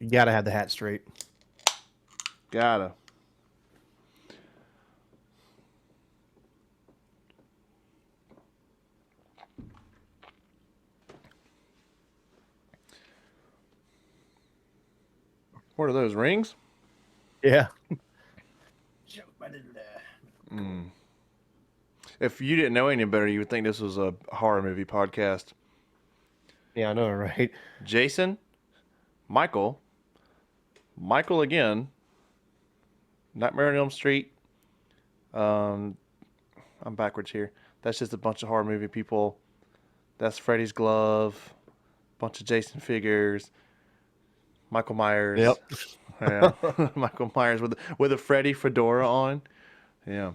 You gotta have the hat straight. Gotta. What are those rings? Yeah. If you didn't know any better, you would think this was a horror movie podcast. Yeah, I know, right? Jason, Michael, Michael again, Nightmare on Elm Street. Um, I'm backwards here. That's just a bunch of horror movie people. That's Freddy's glove, bunch of Jason figures, Michael Yep. Myers. Yeah, Michael Myers with a Freddy fedora on. Yeah.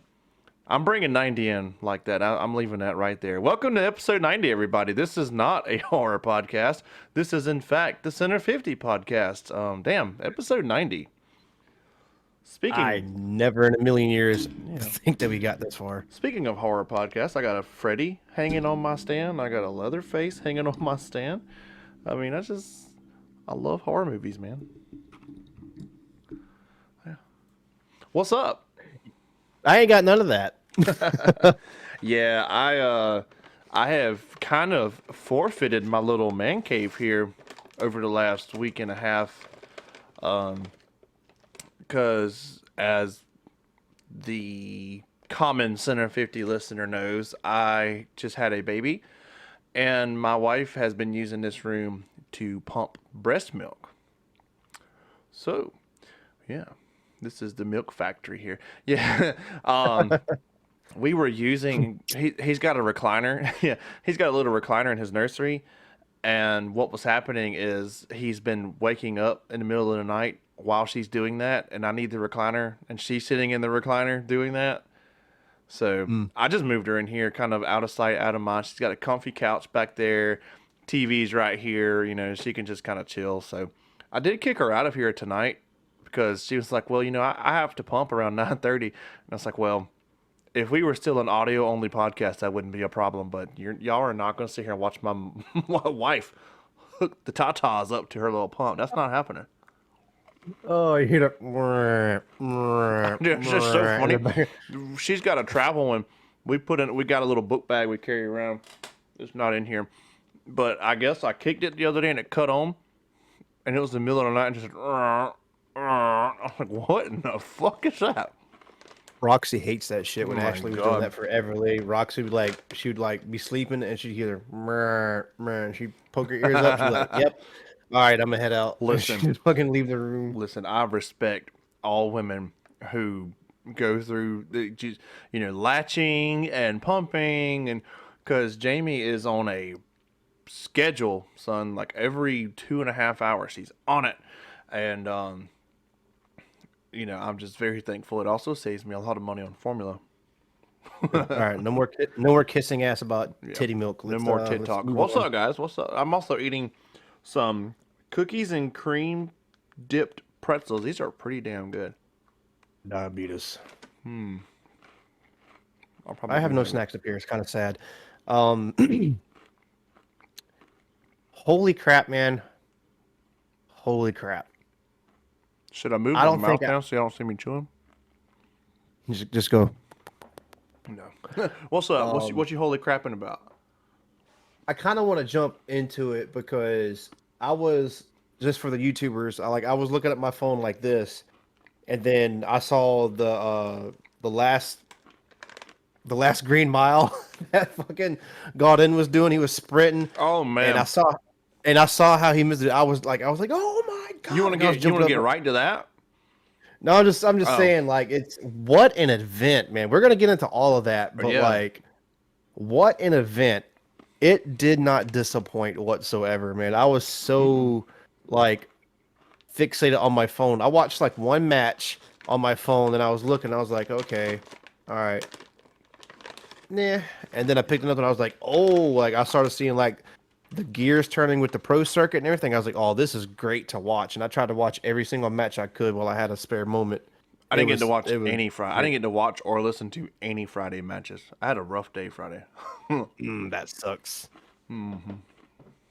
I'm bringing 90 in like that. I'm leaving that right there. Welcome to episode 90, everybody. This is not a horror podcast. This is, in fact, the Center 50 podcast. Damn, episode 90. I Speaking, never in a million years yeah, think that we got this far. speaking of horror podcasts, I got a Freddy hanging on my stand. I got a Leatherface hanging on my stand. I mean, I love horror movies, man. Yeah. What's up? I ain't got none of that. Yeah, I have kind of forfeited my little man cave here over the last week and a half, because as the common Center 50 listener knows, I just had a baby, and my wife has been using this room to pump breast milk. So, yeah, this is the milk factory here. Yeah, we were using he's got a recliner. Yeah, he's got a little recliner in his nursery, and what was happening is he's been waking up in the middle of the night while she's doing that, and I need the recliner, and she's sitting in the recliner doing that. So Mm. I just moved her in here, kind of out of sight, out of mind. She's got a comfy couch back there, TV's right here. She can just kind of chill. So I did kick her out of here tonight because she was like, "Well, I have to pump around 9:30," and I was like, "Well, if we were still an audio only podcast, that wouldn't be a problem. But y'all are not going to sit here and watch my wife hook the tatas up to her little pump. That's not happening." Oh, you hear It's just so in the funny. back. She's got a travel one. We got a little book bag we carry around. It's not in here, but I guess I kicked it the other day and it cut on, and it was the middle of the night and just. I'm like, what in the fuck is that? Roxy hates that shit when Oh my Ashley was doing God. that for Everly. Roxy would she would be sleeping and she'd hear and she'd poke her ears up. She'd be like, "Yep, all right, I'm gonna head out." And Listen. she'd fucking leave the room. Listen, I respect all women who go through latching and pumping, and because Jamie is on a schedule, son, like every 2.5 hours she's on it, and I'm just very thankful. It also saves me a lot of money on formula. All right, no more kissing ass about Yeah, titty milk. no more tit Let's talk. move What's on. up, guys? What's up? I'm also eating some cookies and cream dipped pretzels. These are pretty damn good. Diabetes. I'll probably I have do no that. snacks up here. It's kind of sad. Um, holy crap, man! Holy crap! Should I move I my don't think mouth down so y'all don't see me chewing? just go. No. What's up? What you holy crapping about? I kind of want to jump into it because I was just for the YouTubers. I was looking at my phone like this, and then I saw the last Green Mile that fucking Godin was doing. He was sprinting, Oh and man, I saw how he missed it. I was like, oh my god! you want to And I was get jumping up. right to that? No, I'm just Oh saying, like, it's what an event, man. We're gonna get into all of that, but yeah. like, what an event. It did not disappoint whatsoever, man. I was so like fixated on my phone. I watched like one match on my phone, and I was looking. I was like, okay, all right, nah. And then I picked another one. I was like, oh, like I started seeing like the gears turning with the pro circuit and everything. I was like, oh, this is great to watch. And I tried to watch every single match I could while I had a spare moment. I It didn't get to was watch it was any Friday. I didn't great. get to watch or listen to any Friday matches. I had a rough day Friday. That sucks.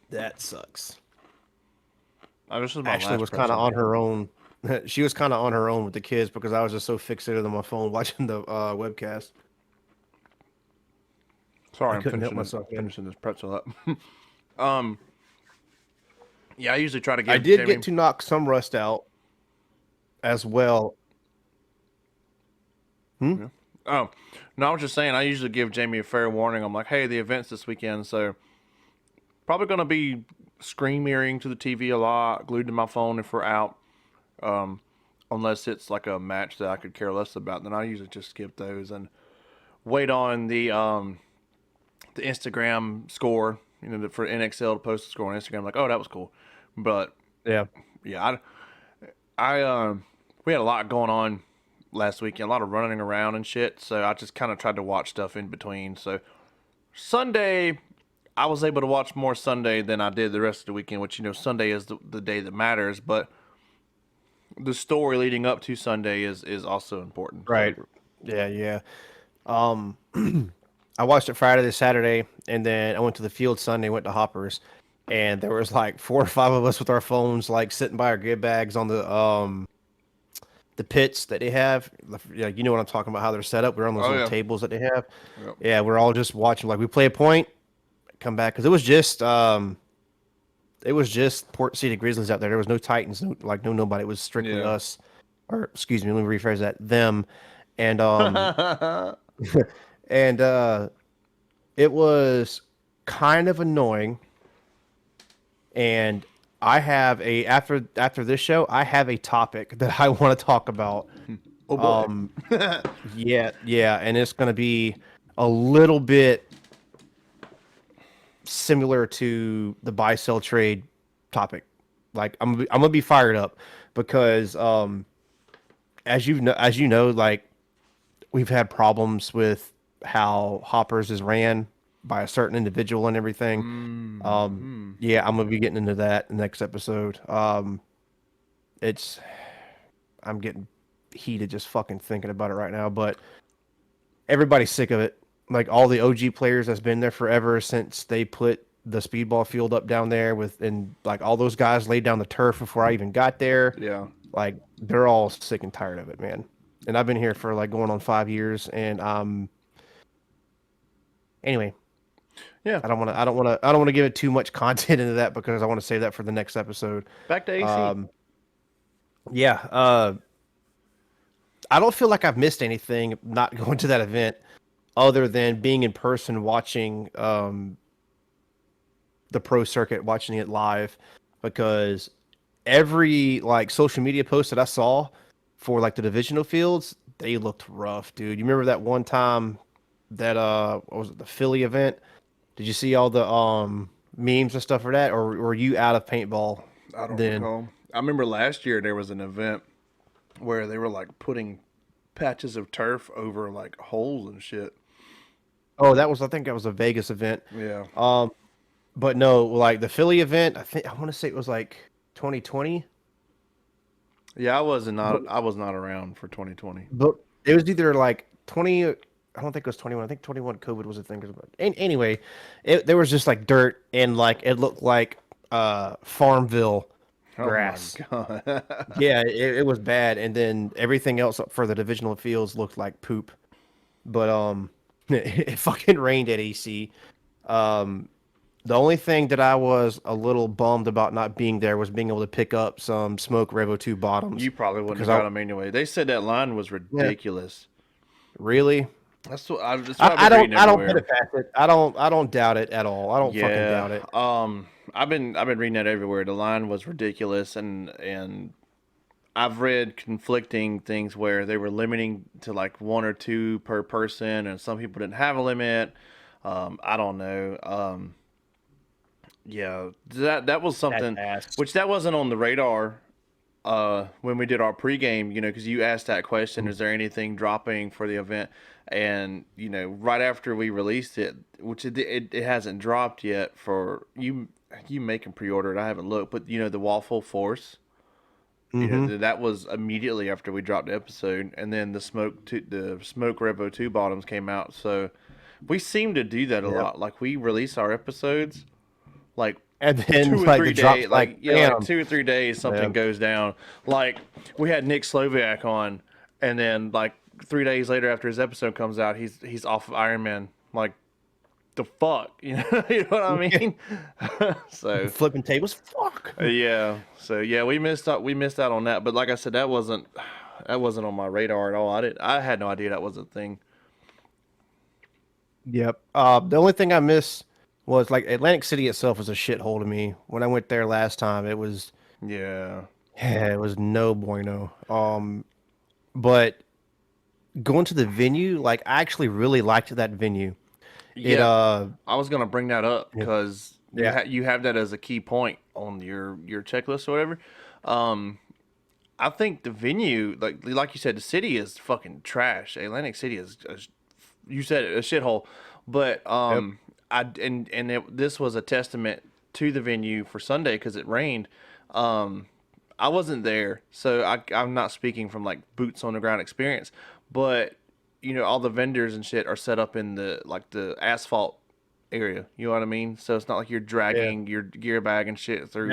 That sucks. this is my Ashley last was kind of pretzel. on her own. She was kind of on her own with the kids because I was just so fixated on my phone watching the webcast. I Sorry, I'm couldn't help finishing myself, man. finishing this pretzel up. um, yeah, I usually try to I give did get Jamie. to knock some rust out as well. Hmm? Yeah. Oh, no, I was just saying. I usually give Jamie a fair warning. I'm like, hey, the event's this weekend, so probably gonna be screen mirroring to the TV a lot, glued to my phone if we're out. Um, unless it's like a match that I could care less about, then I usually just skip those and wait on the Instagram score. You know, for NXL to post a score on Instagram. Like, oh, that was cool. But Yeah. yeah, I we had a lot going on last weekend, a lot of running around and shit. So I just kind of tried to watch stuff in between. So Sunday, I was able to watch more Sunday than I did the rest of the weekend, which, you know, Sunday is the day that matters. But the story leading up to Sunday is also important. So Right. Yeah, yeah. Um, I watched it Friday to Saturday, and then I went to the field Sunday, went to Hoppers, and there was like 4 or 5 of us with our phones, like sitting by our gear bags on the pits that they have. Yeah, you know what I'm talking about, how they're set up. We're on those oh little yeah, tables that they have. yep. Yeah, we're all just watching. Like we play a point, come back because it was just Port City Grizzlies out there. There was no Titans, no nobody. It was strictly Yeah. us, or excuse me, let me rephrase that. Them, and and it was kind of annoying. And I have a after this show, I have a topic that I want to talk about. Oh boy. Um, yeah, yeah, and it's going to be a little bit similar to the buy sell trade topic. Like I'm gonna be fired up because as you know, like we've had problems with how Hoppers is ran by a certain individual and everything. Mm-hmm. Yeah, I'm gonna be getting into that in the next episode. It's I'm getting heated just fucking thinking about it right now, but everybody's sick of it. Like all the OG players that's been there forever since they put the speedball field up down there with and like all those guys laid down the turf before I even got there. Yeah. Like they're all sick and tired of it, man. And I've been here for like going on 5 years, and anyway, Yeah. I don't want to give it too much content into that because I want to save that for the next episode. Back to AC. Um, yeah, I don't feel like I've missed anything not going to that event other than being in person watching the pro circuit, watching it live because every like social media post that I saw for like the divisional fields, they looked rough, dude. You remember that one time that what was it, the Philly event? Did you see all the memes and stuff for that, or were you out of paintball I don't then? recall. I remember last year there was an event where they were like putting patches of turf over like holes and shit. Oh, that was I think that was a Vegas event. Yeah. Um, but no, like the Philly event, I want to say it was like 2020, Yeah, but I was not around for 2020. but it was either like 20. I don't think it was 21. I think 21 COVID was a thing. Anyway, there was just like dirt and like it looked like Farmville Oh my grass. god. Yeah, it was bad, and then everything else for the divisional fields looked like poop. But it fucking rained at AC. Um, the only thing that I was a little bummed about not being there was being able to pick up some Smoke Revo 2 bottoms You probably wouldn't have because got I them anyway. They said that line was yeah, ridiculous. really That's what I've been reading I don't put everywhere. it past it. I don't doubt it at all. I don't fucking Yeah. doubt it. I've been reading that everywhere. The line was ridiculous and I've read conflicting things where they were limiting to like one or two per person and some people didn't have a limit. I don't know. Yeah, that was That's something ass. which that wasn't on the radar when we did our pregame, you know, because you asked that question, is there anything dropping for the event? And you know, right after we released it, which it hasn't dropped yet for you. You may can pre-order it. I haven't looked, but you know the Waffle Force. You know Mm-hmm. that was immediately after we dropped the episode, and then the Smoke Revo 2 bottoms came out. So we seem to do that a Yep. lot. Like we release our episodes like and then 2 or like the 3 days, drops like like yeah, like bam. 2 or 3 days, something Yeah. goes down. Like we had Nick Sloviak on, and then like 3 days later, after his episode comes out, he's off of Iron Man. Like the fuck, you know what I mean? So Flipping tables. Fuck. yeah, so yeah, we missed out on that. But like I said, that wasn't on my radar at all. I had no idea that was a thing. Yep. The only thing I miss was like Atlantic City itself was a shithole to me. When I went there last time, it was Yeah, yeah, it was no bueno. But going to the venue, like I actually really liked that venue. It yeah. I was gonna bring that up yeah, because yeah, you have that as a key point on your checklist or whatever. Um, I think the venue, like you said, the city is fucking trash. Atlantic City is, you said it, a shithole. But yep. this was a testament to the venue for Sunday because it rained. Um, I wasn't there, so I'm not speaking from like boots on the ground experience. But all the vendors and shit are set up in the asphalt area. You know what I mean? So it's not like you're Yeah. dragging your gear bag and shit through.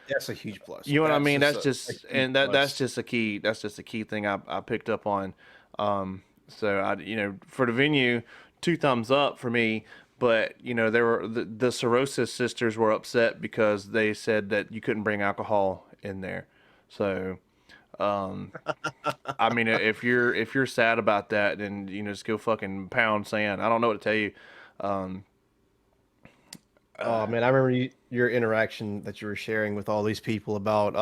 That's a huge plus. You know what I That's mean? just That's a just huge and that's plus. just a key. That's just a key thing I picked up on. So for the venue, 2 thumbs up for me. But there were the Cirrhosis sisters were upset because they said that you couldn't bring alcohol in there. So I mean, if you're sad about that, then just go fucking pound sand. I don't know what to tell you. Um, Oh man, I remember your interaction that you were sharing with all these people about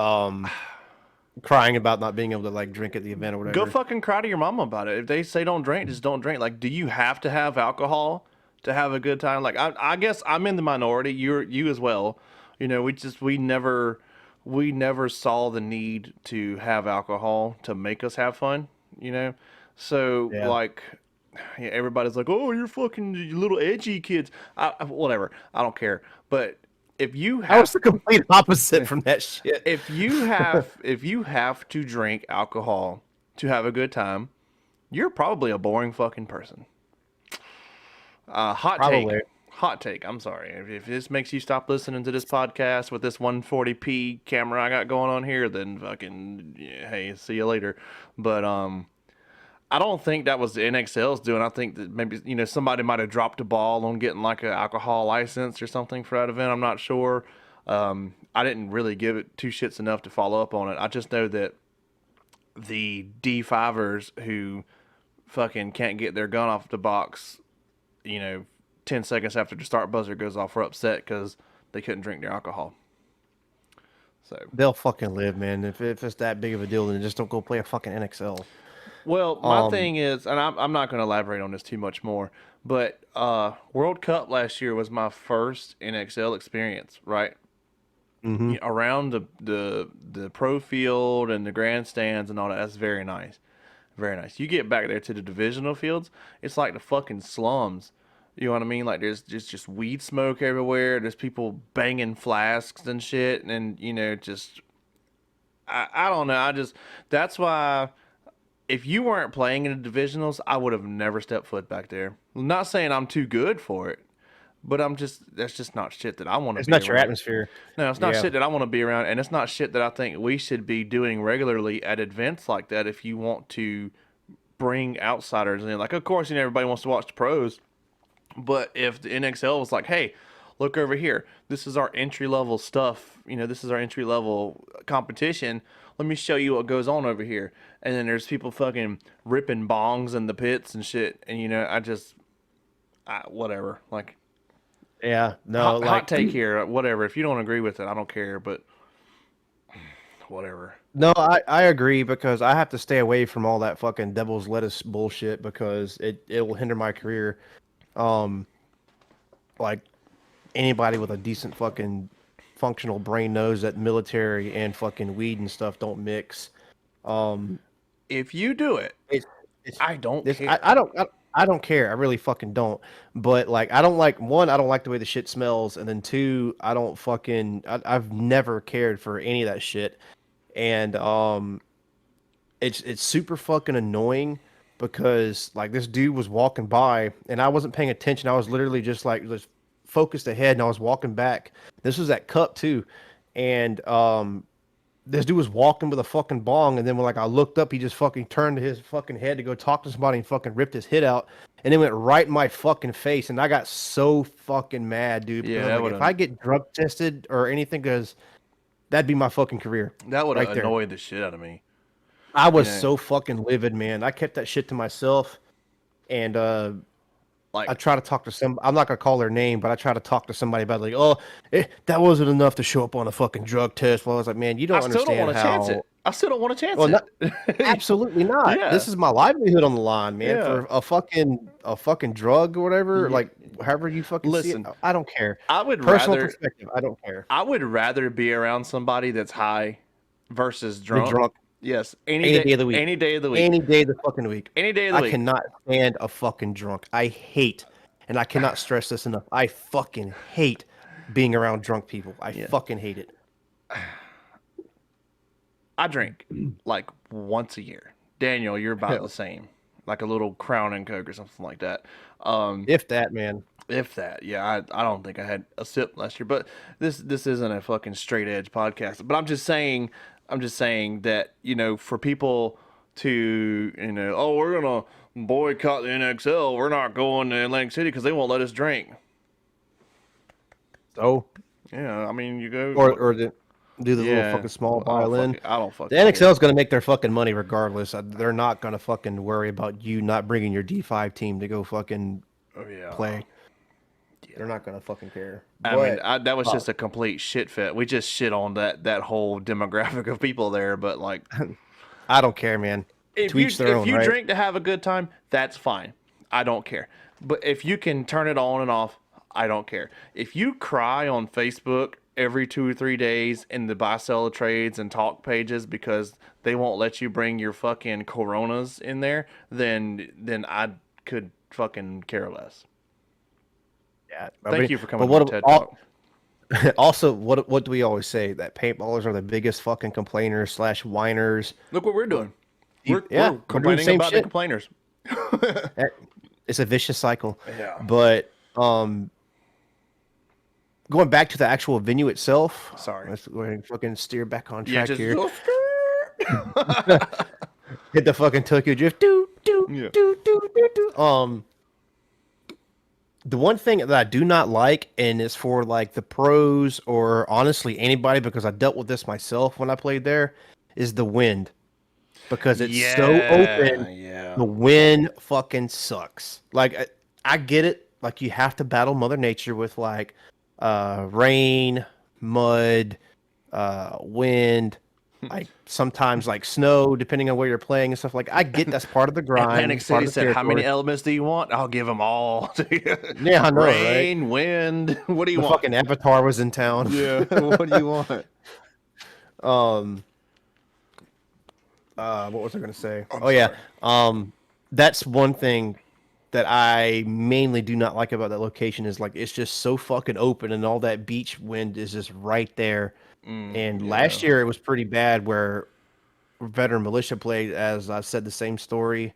crying about not being able to like drink at the event or Go whatever. fucking cry to your mama about it. If they say don't drink, just don't drink. Like, do you have to have alcohol to have a good time? Like, I guess I'm in the minority. You as well. We never saw the need to have alcohol to make us have fun. You know, so Yeah. like, yeah, everybody's like, oh, you're fucking you little edgy kids. Whatever. I don't care. But if you I was have the complete opposite from that shit. if you have to drink alcohol to have a good time, you're probably a boring fucking person. Hot take. Probably. Hot take. I'm sorry. If this makes you stop listening to this podcast with this 140p camera I got going on here, then fucking yeah, hey, see you later. But I don't think that was the NXL's doing. I think that maybe somebody might have dropped a ball on getting like an alcohol license or something for that event. I'm not sure. I didn't really give it two shits enough to follow up on it. I just know that the D5ers who fucking can't get their gun off the box, you know, 10 seconds after the start buzzer goes off, were upset because they couldn't drink their alcohol. So, They'll fucking live, man. If it's that big of a deal, then just don't go play a fucking NXL. well, my Um, thing is, and I'm not going to elaborate on this too much more, but World Cup last year was my first NXL experience, right? mhm. Around the pro field and the grandstands and all that. That's very nice. Very nice. You get back there to the divisional fields, it's like the fucking slums. You know what I mean? Like there's just weed smoke everywhere. There's people banging flasks and shit, and just I don't know. That's why if you weren't playing in the divisionals, I would have never stepped foot back there. I'm not saying I'm too good for it, but that's just not shit that I want to It's be not your around. atmosphere. No, it's not Yeah. shit that I want to be around, and it's not shit that I think we should be doing regularly at events like that if you want to bring outsiders in. Like, of course, everybody wants to watch the pros, but if the NXL was like, hey, look over here, this is our entry level stuff, this is our entry level competition. Let me show you what goes on over here. And then there's people fucking ripping bongs in the pits and shit. And, whatever. Like, Yeah. No, hot like take here, whatever. If you don't agree with it, I don't care, but whatever. no, I agree because I have to stay away from all that fucking devil's lettuce bullshit because it will hinder my career. Um, like anybody with a decent fucking functional brain knows that military and fucking weed and stuff don't mix. Um, If you do it, it's it's I don't this care. I don't care. I really fucking don't. But like I don't like one, I don't like the way the shit smells, and then two, I don't fucking I've never cared for any of that shit. And it's super fucking annoying because like this dude was walking by and I wasn't paying attention. I was literally just focused ahead and I was walking back. This was at Cup too, and this dude was walking with a fucking bong, and then when like I looked up, he just fucking turned his fucking head to go talk to somebody and fucking ripped his hit out, and it went right in my fucking face, and I got so fucking mad, dude, because Yeah, I was that like, would if I get drug tested or anything, because that'd be my fucking career that would have right there. annoyed the shit out of me. I You was know, so fucking livid, man. I kept that shit to myself, and I like try to talk to some. I'm not gonna call their name, but I try to talk to somebody about like, oh, that wasn't enough to show up on a fucking drug test. Well, I was like, man, you I don't still don't understand want to chance it. how. I still don't want to chance Well, not it. absolutely not. Yeah, This is my livelihood on the line, man. yeah. For a fucking drug or whatever, Yeah. like however you fucking see it. Listen, I don't care. I would Personal rather perspective, I don't care. I would rather be around somebody that's high versus The drunk. drunk Yes, any day of the week. any day of the week, Any day of the fucking week. any day of the I week. cannot stand a fucking drunk. I hate, and I cannot stress this enough. I fucking hate being around drunk people. I fucking hate it. I drink like once a year. Daniel, you're about the same, like a little Crown and Coke or something like that. If that, man. If that, yeah, I don't think I had a sip last year, but this isn't a fucking straight edge podcast. But I'm just saying that for people to oh, we're gonna boycott the NXL, we're not going to Atlantic City because they won't let us drink. So, Yeah, I mean you go do the little yeah, fucking small I don't violin. fucking, I don't The fucking NXL care. is going to make their fucking money regardless. They're not going to fucking worry about you not bringing your D5 team to go fucking Oh yeah. play. They're not going to fucking care. I mean, But that was just a complete shit fit. We just shit on that whole demographic of people there, but like, I don't care, man. To each their own, right? drink to have a good time, that's fine. I don't care. But if you can turn it on and off, I don't care. If you cry on Facebook every 2 or 3 days in the buy sell trades and talk pages because they won't let you bring your fucking Coronas in there, then I could fucking care less. Yeah. Thank you for coming But to my TED Talk. also, what do we always say? That paintballers are the biggest fucking complainers slash whiners. Look what we're doing. Yeah, We're we're doing the complaining same about the shit. complainers. It's a vicious cycle. Yeah. But going back to the actual venue itself. Sorry. Let's go ahead and fucking steer back on Yeah, track just here. Hit the fucking Tokyo Drift. Do do Yeah. do do do do. The one thing that I do not like, and it's for like the pros or honestly anybody, because I dealt with this myself when I played there, is the wind. Because it's so open, Yeah. the wind fucking sucks. Like I get it. Like you have to battle Mother Nature with like rain, mud, wind, like sometimes like snow, depending on where you're playing and stuff. Like I get that's part of the grind. Atlantic it's part City of the said, "How many territory. elements do you want? I'll give them all to you." Yeah, I know, right? Rain, wind. What do you The want? fucking Avatar was in town. Yeah. What do you want? What was I gonna say? Yeah. That's one thing that I mainly do not like about that location is like it's just so fucking open and all that beach wind is just right there. And last year it was pretty bad where veteran militia played, as I said the same story,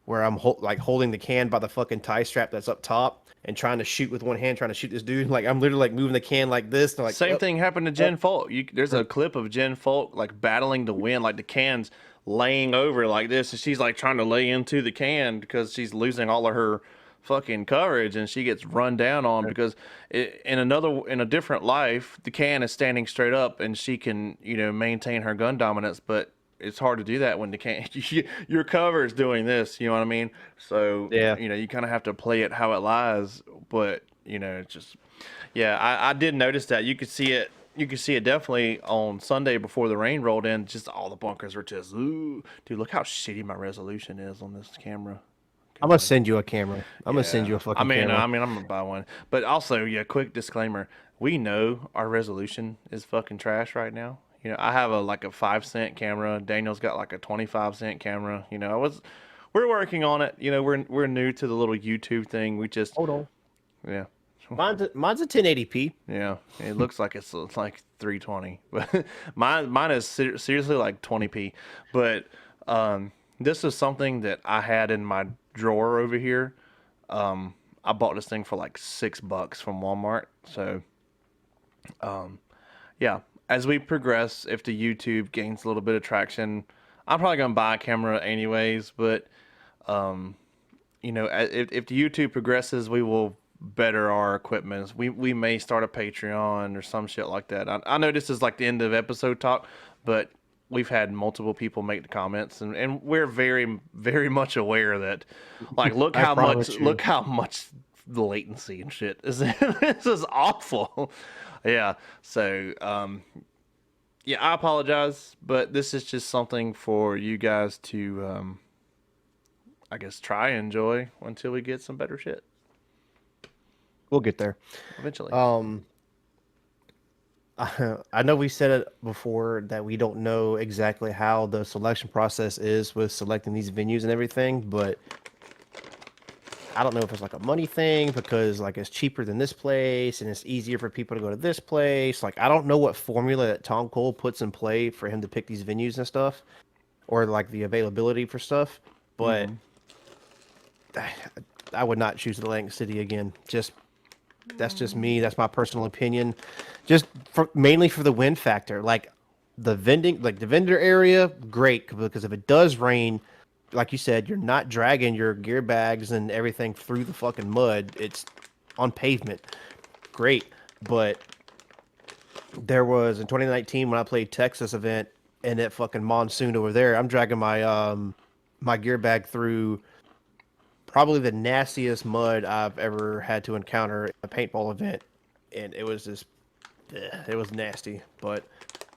where I'm like holding the can by the fucking tie strap that's up top and trying to shoot with one hand, trying to shoot this dude. Like I'm literally like moving the can like this. And like Same "Yep." thing happened to Jen Folk. There's a clip of Jen Folk like battling the wind, like the can's laying over like this, and she's like trying to lay into the can because she's losing all of her fucking coverage, and she gets run down on because in a different life, the can is standing straight up, and she can maintain her gun dominance, but it's hard to do that when the can your cover is doing this. You know what I mean? So Yeah. you kind of have to play it how it lies, but it's just yeah. I did notice that you could see it. You could see it definitely on Sunday before the rain rolled in. Just all the bunkers were just ooh, dude. Look how shitty my resolution is on this camera. I'm gonna send you a camera. I'm gonna send you a fucking camera. I'm gonna buy one. But also, yeah, quick disclaimer: we know our resolution is fucking trash right now. I have a 5-cent camera. Daniel's got like a 25-cent camera. We're working on it. We're new to the little YouTube thing. We just Hold on. yeah. Mine's a 1080p. Yeah, it looks like it's like 320, but mine is seriously like 20p. But this is something that I had in my drawer over here. I bought this thing for like $6 from Walmart. So Yeah, as we progress, if the YouTube gains a little bit of traction, I'm probably gonna buy a camera anyways. But if the YouTube progresses, we will better our equipment. We may start a Patreon or some shit like that. I know this is like the end of episode talk, but we've had multiple people make the comments, and we're very very much aware that, like, I promise you. look how much the latency and shit is. This is awful. Yeah. So yeah, I apologize, but this is just something for you guys to I guess try and enjoy until we get some better shit We'll get there. eventually. Um, I know we said it before that we don't know exactly how the selection process is with selecting these venues and everything, but I don't know if it's like a money thing because like it's cheaper than this place and it's easier for people to go to this place. Like I don't know what formula that Tom Cole puts in play for him to pick these venues and stuff, or like the availability for stuff. But I would not choose Atlantic City again. Just that's just me. That's my personal opinion. Just mainly for the wind factor. Like the vendor area, great because if it does rain, like you said, you're not dragging your gear bags and everything through the fucking mud. It's on pavement. Great. But there was in 2019 when I played Texas event and it fucking monsooned over there. I'm dragging my gear bag through probably the nastiest mud I've ever had to encounter at a paintball event, and it was just, it was nasty. But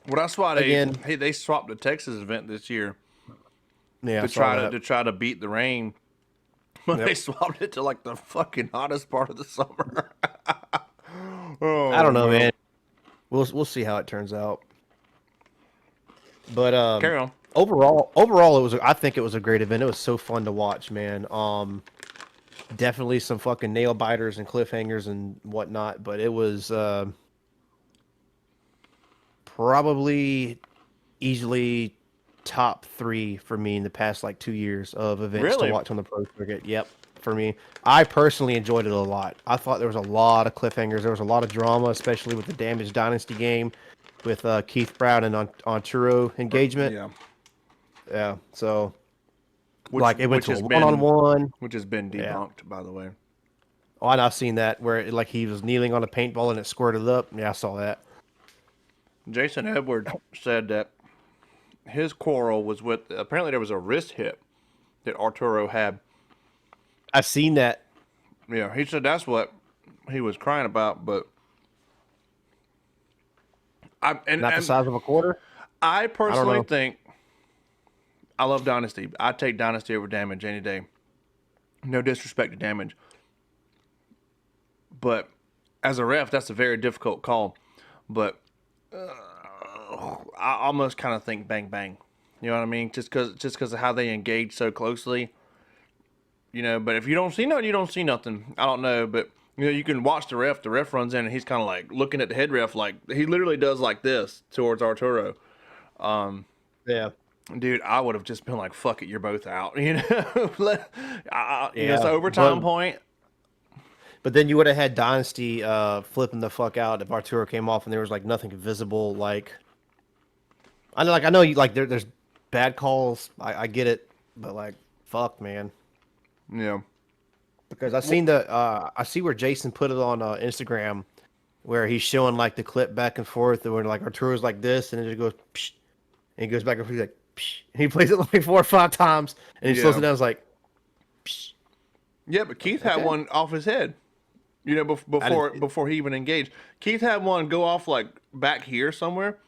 Well, that's why again, they swapped the Texas event this year yeah, I to saw that. try to beat the rain. But they Yep. swapped it to like the fucking hottest part of the summer. I Oh don't know, no! man. We'll see how it turns out. But Carry on. overall, it was. I think it was a great event. It was so fun to watch, man. Definitely some fucking nail biters and cliffhangers and whatnot. But it was probably easily top three for me in the past like 2 years of events to Really? watch on the pro circuit. Yep, for me, I personally enjoyed it a lot. I thought there was a lot of cliffhangers. There was a lot of drama, especially with the Damage Dynasty game with Keith Brown and Onturo engagement. Yeah. Yeah, so like it went Which to a has been one-on-one. debunked, Yeah. by the way. Oh, and I've seen that where like he was kneeling on a paintball and it squirted up. Yeah, I saw that. Jason Edwards said that his quarrel was with apparently there was a wrist hit that Arturo had. I've seen that. Yeah, he said that's what he was crying about. But Not the size of a quarter. I I don't personally know. think I love Dynasty. I take Dynasty over Damage any day. No disrespect to Damage, but as a ref, that's a very difficult call. But I almost kind of think Bang Bang. You know what I mean? Just because of how they engage so closely. You know, but if you don't see nothing, you don't see nothing. I don't know, but you know, you can watch the ref. The ref runs in and he's kind of like looking at the head ref, like he literally does like this towards Arturo. Yeah. Dude, I would have just been like, "Fuck it, you're both out." You know, it's Yeah, an overtime but point. then you would have had Dynasty flipping the fuck out if Arturo came off and there was like nothing visible. Like I know you like there's bad calls. I get it, but like fuck, man. Yeah, Because I see where Jason put it on Instagram where he's showing like the clip back and forth and where like Arturo's like this and it just goes psh, and he goes back and forth he's like psh, and he plays it like 4 or 5 times and he slows yeah, it down. It's like psh, yeah. But Keith had okay. one off his head. You know, I didn't see it. before he even engaged, Keith had one go off like back here somewhere.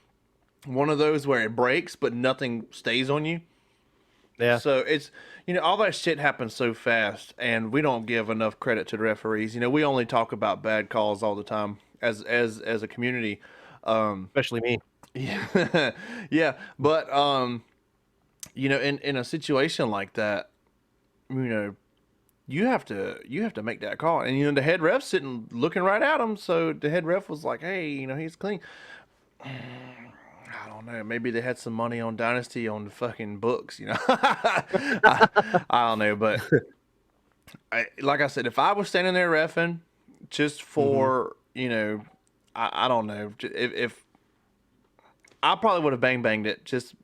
One of those where it breaks, but nothing stays on you. Yeah. So it's all that shit happens so fast, and we don't give enough credit to the referees. You know, we only talk about bad calls all the time as a community. Especially me. Yeah, yeah, but in a situation like that, you know, you have to make that call, and the head ref sitting looking right at him. So the head ref was like, "Hey, he's clean." I don't know. Maybe they had some money on Dynasty on the fucking books. I don't know, but like I said, if I was standing there refing just Hmm. for I don't know. If I probably would have banged it just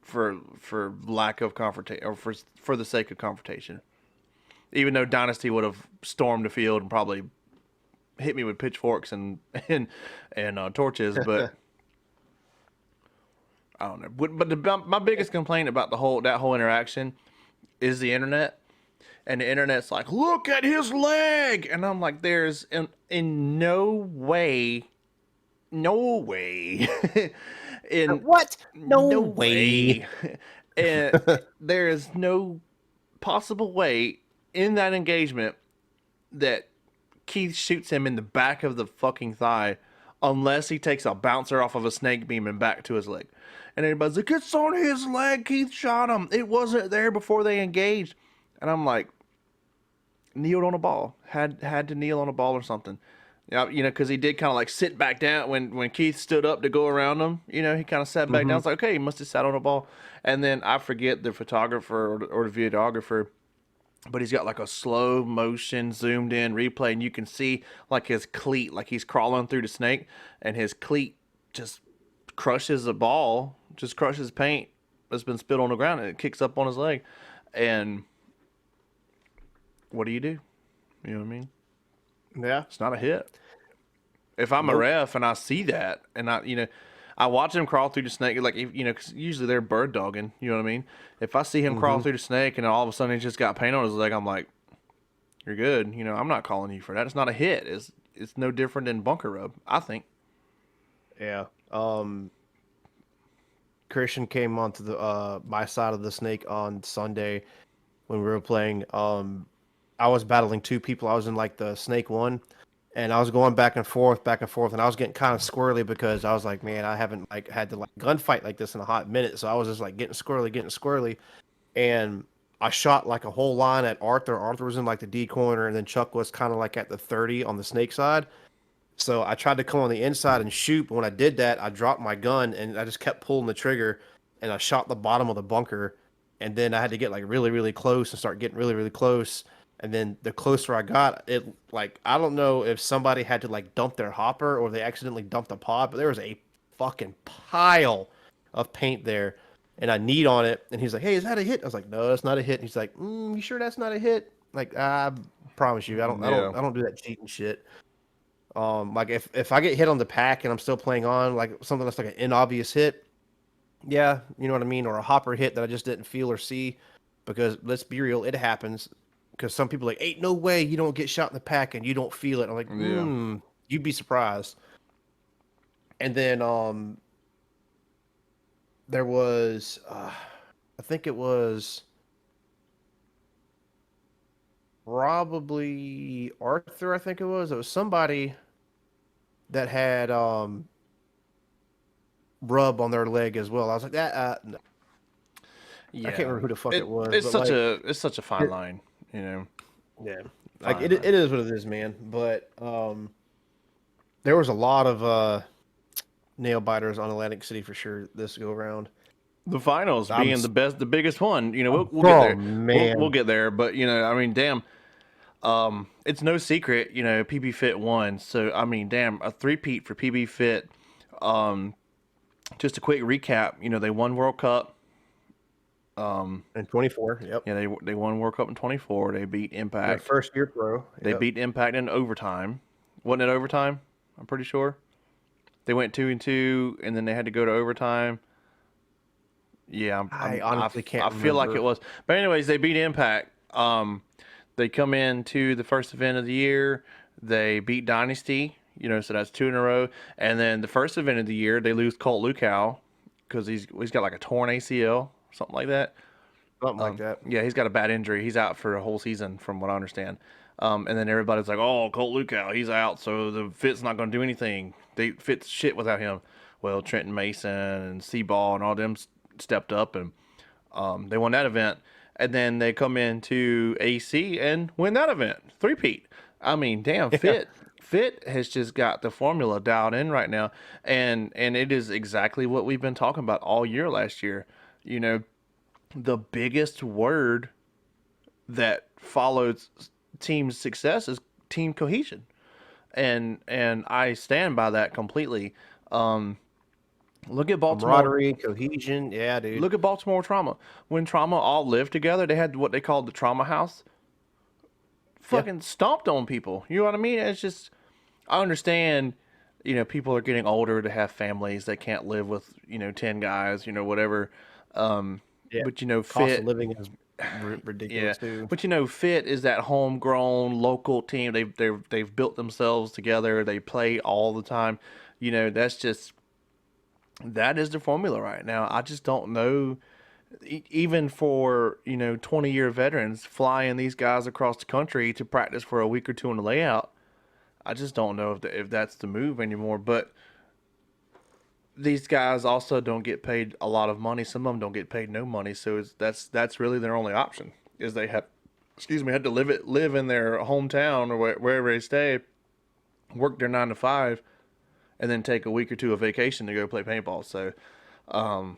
for lack of confrontation or for the sake of confrontation. Even though Dynasty would have stormed the field and probably hit me with pitchforks and torches, but I don't know. My biggest complaint about that whole interaction is the internet, and the internet's like, look at his leg, and I'm like, there's in no way, in What? No no way. way, and there is no possible way in that engagement that Keith shoots him in the back of the fucking thigh unless he takes a bouncer off of a snake beam and back to his leg. And everybody's like, it's on his leg. Keith shot him. It wasn't there before they engaged. And I'm like, kneeled on a ball. Had to kneel on a ball or something. Yeah, because he did kind of like sit back down when Keith stood up to go around him. He kind of sat back down. It's like, okay, he must have sat on a ball. And then I forget the photographer or the videographer, but he's got like a slow motion zoomed in replay, and you can see like his cleat, like he's crawling through the snake, and his cleat just crushes the ball, just crushes paint that's been spilled on the ground, and it kicks up on his leg. And what do? You know what I mean? Yeah. It's not a hit. If I'm a ref and I see that, and I watch him crawl through the snake, like, because usually they're bird dogging, you know what I mean? If I see him crawl through the snake and all of a sudden he's just got paint on his leg, I'm like, you're good. I'm not calling you for that. It's not a hit. It's no different than bunker rub, I think. Yeah. Christian came onto the my side of the snake on Sunday when we were playing. I was battling two people. I was in like the snake one, and I was going back and forth, and I was getting kind of squirrely because I was like, man, I haven't like had to like gunfight like this in a hot minute. So I was just like getting squirrely, and I shot like a whole line at Arthur. Arthur was in like the D corner, and then Chuck was kind of like at the 30 on the snake side. So I tried to come on the inside and shoot, but when I did that, I dropped my gun and I just kept pulling the trigger, and I shot the bottom of the bunker, and then I had to get like really, really close and start getting really, really close. And then the closer I got, it like I don't know if somebody had to like dump their hopper or they accidentally dumped a pod, but there was a fucking pile of paint there, and I kneed on it, and he's like, "Hey, is that a hit?" I was like, "No, that's not a hit." And he's like, "You sure that's not a hit?" Like, I promise you, I don't do that cheating shit. Like if I get hit on the pack and I'm still playing on like something that's like an inobvious hit, yeah, you know what I mean, or a hopper hit that I just didn't feel or see, because let's be real, it happens. Because some people are like, ain't no way you don't get shot in the pack and you don't feel it. I'm like, you'd be surprised. And then there was, I think it was probably Arthur. I think it was. It was somebody that had rub on their leg as well. I was like, that. No. Yeah. I can't remember who the fuck it was. It's but it's such a fine line, Yeah. Fine Like it is what it is, man. But there was a lot of nail biters on Atlantic City for sure this go around. The finals being the biggest one. We'll get there. Man. We'll get there. But I mean, damn. It's no secret, PB Fit won. So I mean, damn, a three-peat for PB Fit. Just a quick recap. They won World Cup. In 24, yep. Yeah, they won World Cup in 24. They beat Impact. Their first year pro. Yep. They beat Impact in overtime. Wasn't it overtime? I'm pretty sure. They went 2-2, and then they had to go to overtime. Yeah, I honestly can't I feel like remember. it was. But anyways, they beat Impact. They come into the first event of the year. They beat Dynasty, so that's 2 in a row. And then the first event of the year, they lose Colt Lukow because he's got like a torn ACL, something like that. Something like that. Yeah, he's got a bad injury. He's out for a whole season, from what I understand. And then everybody's like, "Oh, Colt Lukow, he's out, so the Fit's not going to do anything. They Fit's shit without him." Well, Trenton Mason and Seaball and all them stepped up, and they won that event. And then they come into AC and win that event. Three-peat. I mean, damn, Fit has just got the formula dialed in right now, and it is exactly what we've been talking about all year last year. The biggest word that follows team success is team cohesion. and I stand by that completely. Um, look at Baltimore. Camaraderie, cohesion. Yeah, dude. Look at Baltimore Trauma. When Trauma all lived together, they had what they called the Trauma House. Yeah. Fucking stomped on people. You know what I mean? It's just I understand. People are getting older to have families. They can't live with 10 guys. Whatever. Um, Yeah. but Cost of fit. living is Yeah, ridiculous too. but Fit is that homegrown local team. They've built themselves together. They play all the time. That is the formula right now. I just don't know. Even for 20-year veterans flying these guys across the country to practice for a week or two in the layout, I just don't know if that's the move anymore. But these guys also don't get paid a lot of money. Some of them don't get paid no money. So that's really their only option is they have, had to live in their hometown or wherever they stay, work their 9 to 5, and then take a week or two of vacation to go play paintball. So, um,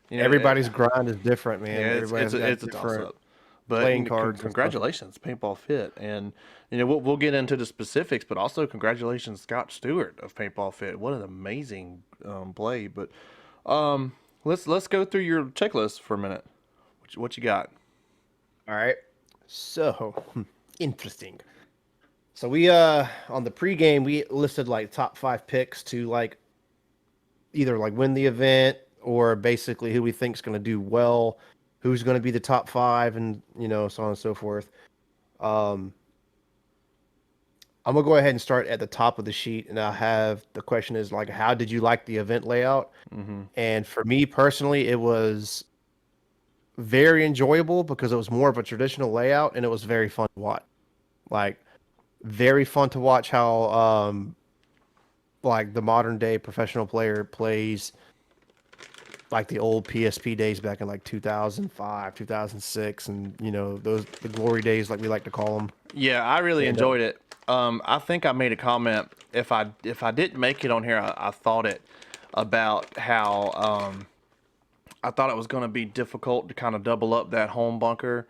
Everybody's grind is different, man. yeah, Everybody's got it's a toss different up. But playing cards and stuff. congratulations, Paintball Fit, and we'll get into the specifics, but also congratulations, Scott Stewart of Paintball Fit. What an amazing play! But let's go through your checklist for a minute. What you got? All right. So interesting. So we on the pregame we listed like top 5 picks to like either like win the event or basically who we think is going to do well, who's going to be the top 5, and so on and so forth. Um, I'm gonna go ahead and start at the top of the sheet, and I'll have the question is like, how did you like the event layout? Mm-hmm. And for me personally, it was very enjoyable because it was more of a traditional layout, and it was very fun to watch. Like, very fun to watch how like the modern day professional player plays like the old PSP days back in like 2005, 2006, and those the glory days like we like to call them. Yeah, I really And enjoyed it. I think I made a comment. If I didn't make it on here, I thought it about how I thought it was going to be difficult to kind of double up that home bunker.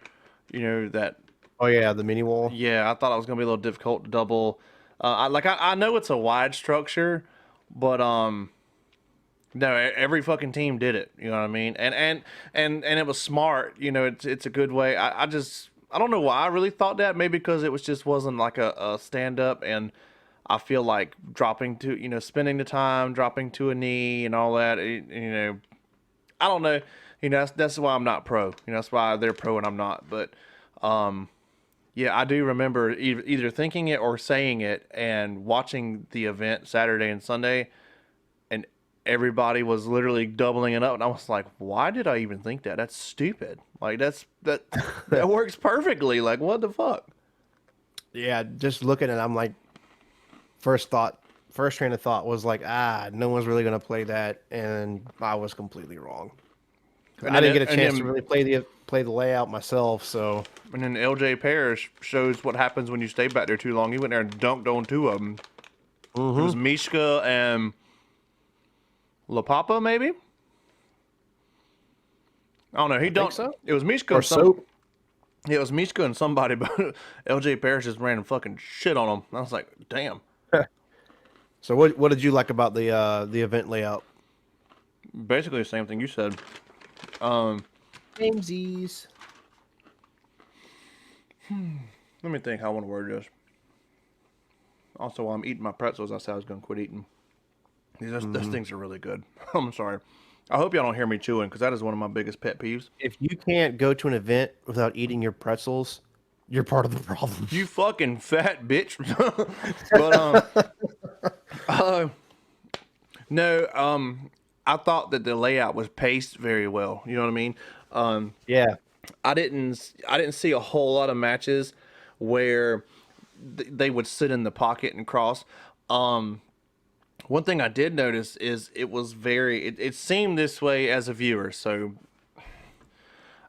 That oh yeah, the mini wall. yeah, I thought it was going to be a little difficult to double. I know it's a wide structure, but no, every fucking team did it. You know what I mean? And it was smart. It's a good way. I don't know why I really thought that. Maybe because it wasn't like a stand up, and I feel like dropping to spending the time dropping to a knee and all that. I don't know. That's why I'm not pro. That's why they're pro and I'm not. But yeah, I do remember either thinking it or saying it and watching the event Saturday and Sunday, and everybody was literally doubling it up, and I was like, why did I even think that? That's stupid. Like that works perfectly. Like, what the fuck? Yeah, just looking at it, I'm like, first train of thought was like, no one's really gonna play that, and I was completely wrong. And I then didn't get a chance then, to really play the layout myself, so and then LJ Parrish shows what happens when you stay back there too long. He went there and dunked on 2 of them. It was Mishka and La Papa, maybe. I don't know. He dunked. so. It was Mishka. Or soap. Yeah, it was Mishka and somebody, but LJ Parrish just ran fucking shit on him. I was like, damn. So what did you like about the event layout? Basically the same thing you said. Gamesies. Let me think how I want to word this. Also, while I'm eating my pretzels, I said I was going to quit eating. Those things are really good. I'm sorry. I hope y'all don't hear me chewing because that is one of my biggest pet peeves. If you can't go to an event without eating your pretzels, you're part of the problem. You fucking fat bitch. But no, I thought that the layout was paced very well. You know what I mean? Yeah. I didn't see a whole lot of matches where they would sit in the pocket and cross. One thing I did notice is it seemed this way as a viewer. So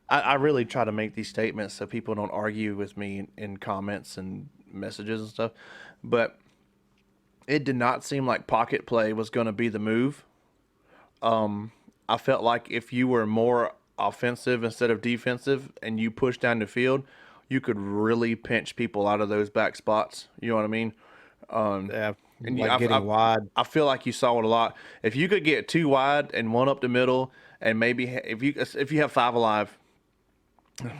I really try to make these statements so people don't argue with me in comments and messages and stuff. But it did not seem like pocket play was going to be the move. I felt like if you were more offensive instead of defensive and you pushed down the field, you could really pinch people out of those back spots. You know what I mean? Yeah, And like getting wide. I feel like you saw it a lot. If you could get two wide and one up the middle, and maybe if you have five alive,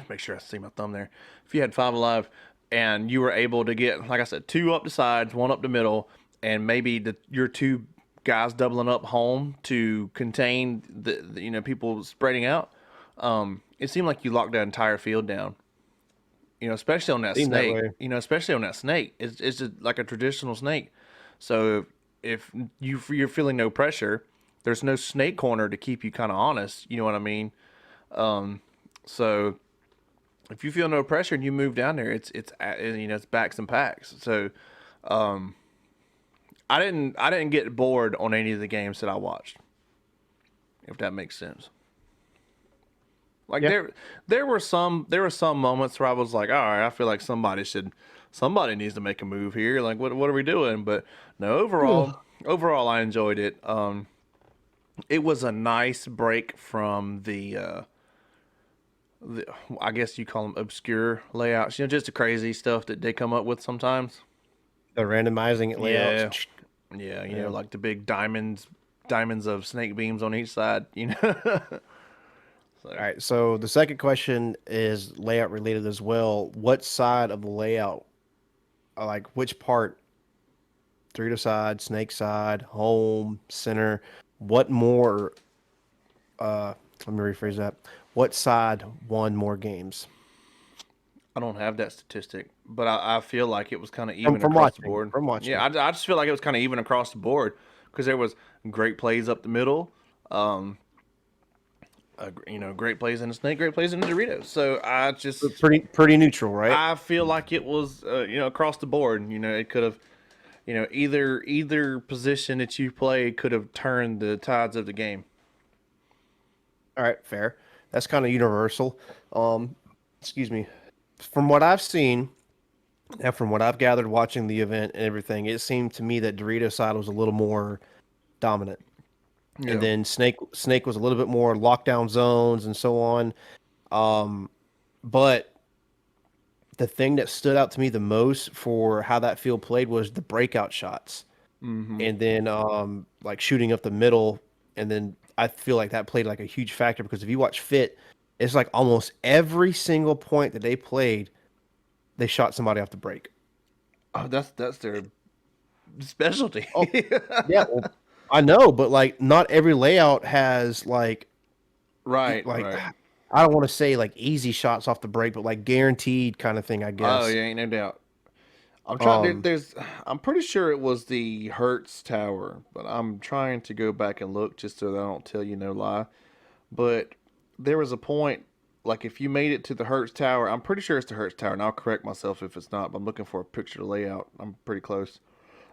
make sure I see my thumb there. If you had five alive and you were able to get, like I said, two up the sides, one up the middle, and maybe your two guys doubling up home to contain the people spreading out, it seemed like you locked that entire field down. Especially on that Seemed that snake. way. Especially on that snake. It's just like a traditional snake. So if you're feeling no pressure, there's no snake corner to keep you kind of honest. You know what I mean? So if you feel no pressure and you move down there, it's backs and packs. So I didn't get bored on any of the games that I watched. If that makes sense. Like Yeah. there were some moments where I was like, all right, I feel like somebody needs to make a move here. Like what are we doing? But no, overall I enjoyed it. It was a nice break from the I guess you call them obscure layouts. Just the crazy stuff that they come up with sometimes. The randomizing it layouts. Yeah. Yeah, Yeah. like the big diamonds of snake beams on each side. All So right. So the second question is layout related as well. What side of the layout, like which part, three to side, snake side, home, center, what more, let me rephrase that. What side won more games? I don't have that statistic, but I feel like it was kind of From even from across the watching. board. From watching. Yeah, I just feel like it was kind of even across the board because there was great plays up the middle, um, great plays in the snake, great plays in the Doritos. So Pretty neutral, right? I feel like it was across the board. It could have either position that you played could have turned the tides of the game. All right, fair. That's kind of universal. Um, excuse me. From what I've seen and from what I've gathered watching the event and everything, it seemed to me that Dorito side was a little more dominant. And Yeah. then Snake was a little bit more lockdown zones and so on. Um, but the thing that stood out to me the most for how that field played was the breakout shots. Mm-hmm. And then like shooting up the middle, and then I feel like that played like a huge factor because if you watch Fit, it's like almost every single point that they played, they shot somebody off the break. Oh, that's their specialty. Oh, yeah, well, I know, but like not every layout has like Right, like right. I don't want to say like easy shots off the break, but like guaranteed kind of thing, I Oh guess. yeah, ain't no doubt. I'm trying. Um, I'm pretty sure it was the Hertz Tower, but I'm trying to go back and look just so that I don't tell you no lie. But there was a point, like if you made it to the Hertz Tower, I'm pretty sure it's the Hertz Tower, and I'll correct myself if it's not. But I'm looking for a picture of the layout. I'm pretty close.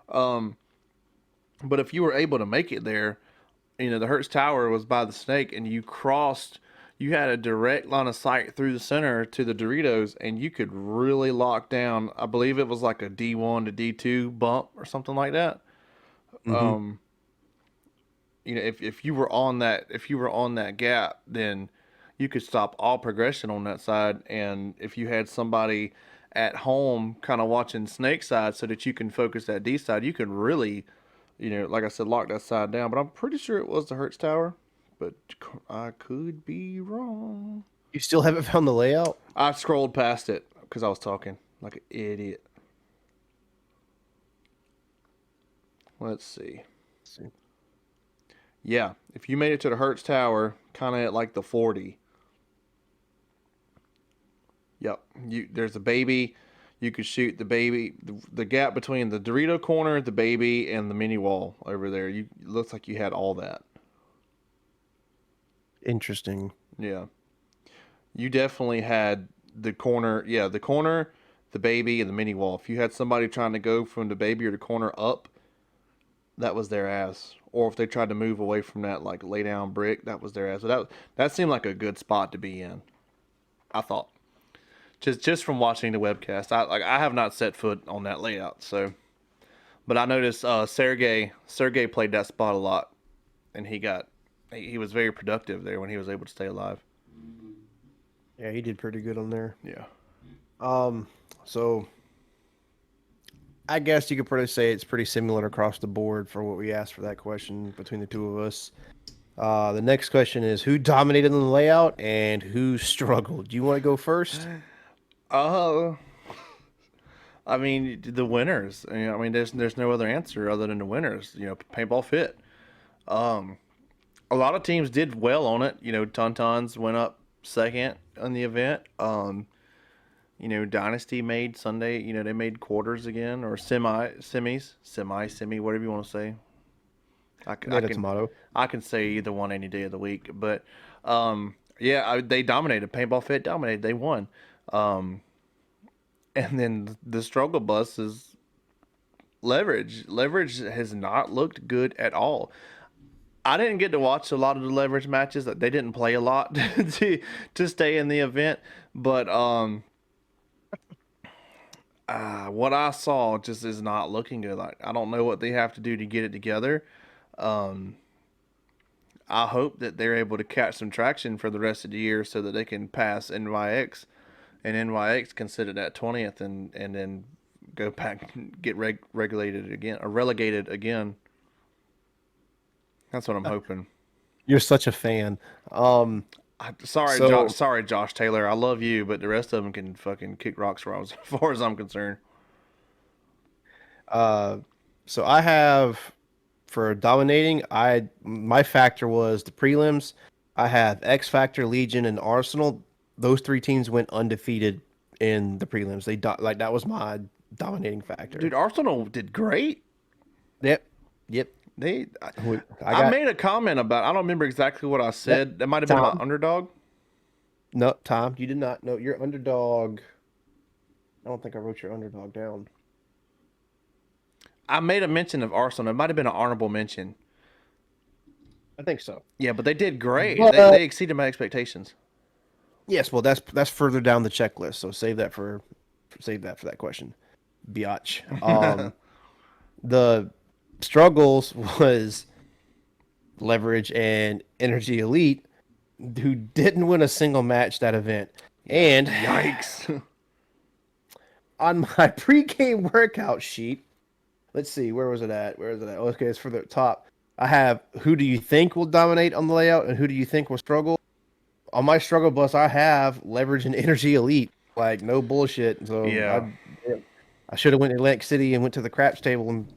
Um, but if you were able to make it there, the Hertz Tower was by the snake, and you had a direct line of sight through the center to the Doritos, and you could really lock down. I believe it was like a D1 to D2 bump or something like that. mhm. If you were on that gap, then you could stop all progression on that side. And if you had somebody at home kind of watching snake side so that you can focus that D side, you can really, like I said, lock that side down. But I'm pretty sure it was the Hertz Tower, but I could be wrong. You still haven't found the layout? I scrolled past it because I was talking like an idiot. Let's see. Let's see. Yeah, if you made it to the Hertz Tower, kind of at like the 40. Yep. There's a baby. You could shoot the baby. The gap between the Dorito corner, the baby, and the mini wall over there. It looks like you had all that. Interesting. Yeah. You definitely had the corner. Yeah, the corner, the baby, and the mini wall. If you had somebody trying to go from the baby or the corner up, that was their ass. Or if they tried to move away from that, like lay down brick, that was their ass. So that seemed like a good spot to be in. I thought. Just from watching the webcast, I have not set foot on that layout. So, but I noticed Sergey played that spot a lot, and he was very productive there when he was able to stay alive. Yeah, he did pretty good on there. Yeah. So I guess you could probably say it's pretty similar across the board for what we asked for that question between the two of us. The next question is who dominated in the layout and who struggled? Do you want to go first? Uh, I mean the winners. I mean, there's no other answer other than the winners. Paintball Fit. Um, a lot of teams did well on it. Tauntauns went up second on the event. Dynasty made Sunday. They made quarters again or semi, whatever you want to say. I, c- I Tomato, can tomato. I can say either one any day of the week, but yeah, they dominated. Paintball Fit dominated. They won. Um, and then the struggle bus is Leverage. Leverage has not looked good at all. I didn't get to watch a lot of the Leverage matches. They didn't play a lot to stay in the event, but what I saw just is not looking good. Like I don't know what they have to do to get it together. Um, I hope that they're able to catch some traction for the rest of the year so that they can pass NYX, and NYX can sit at that 20th and then go back and get regulated again or relegated again. That's what I'm hoping. You're such a fan. Um, Sorry, so sorry, Josh Taylor. I love you, but the rest of them can fucking kick rocks as far as I'm concerned. uh, so I have for dominating. My factor was the prelims. I have X Factor, Legion, and Arsenal. Those three teams went undefeated in the prelims. Like that was my dominating factor. Dude, Arsenal did great. Yep, yep. They, I, I I got made a comment about. I don't remember exactly what I yep. said. That might have been about Tom. underdog. No, Tom, you did not. No, your underdog. I don't think I wrote your underdog down. I made a mention of Arsenal. It might have been an honorable mention. I think so. Yeah, but they did great. They But exceeded my expectations. yes, well, that's further down the checklist. So save that for that question, biatch. The struggles was Leverage and Energy Elite, who didn't win a single match that event. And Yikes. on my pregame workout sheet, let's see, where was it at? Where is it at? Okay, it's for the top. I have who do you think will dominate on the layout and who do you think will struggle? On my struggle bus, I have Leverage and Energy Elite. Like no bullshit. So Yeah. I should have went to Atlantic City and went to the craps table and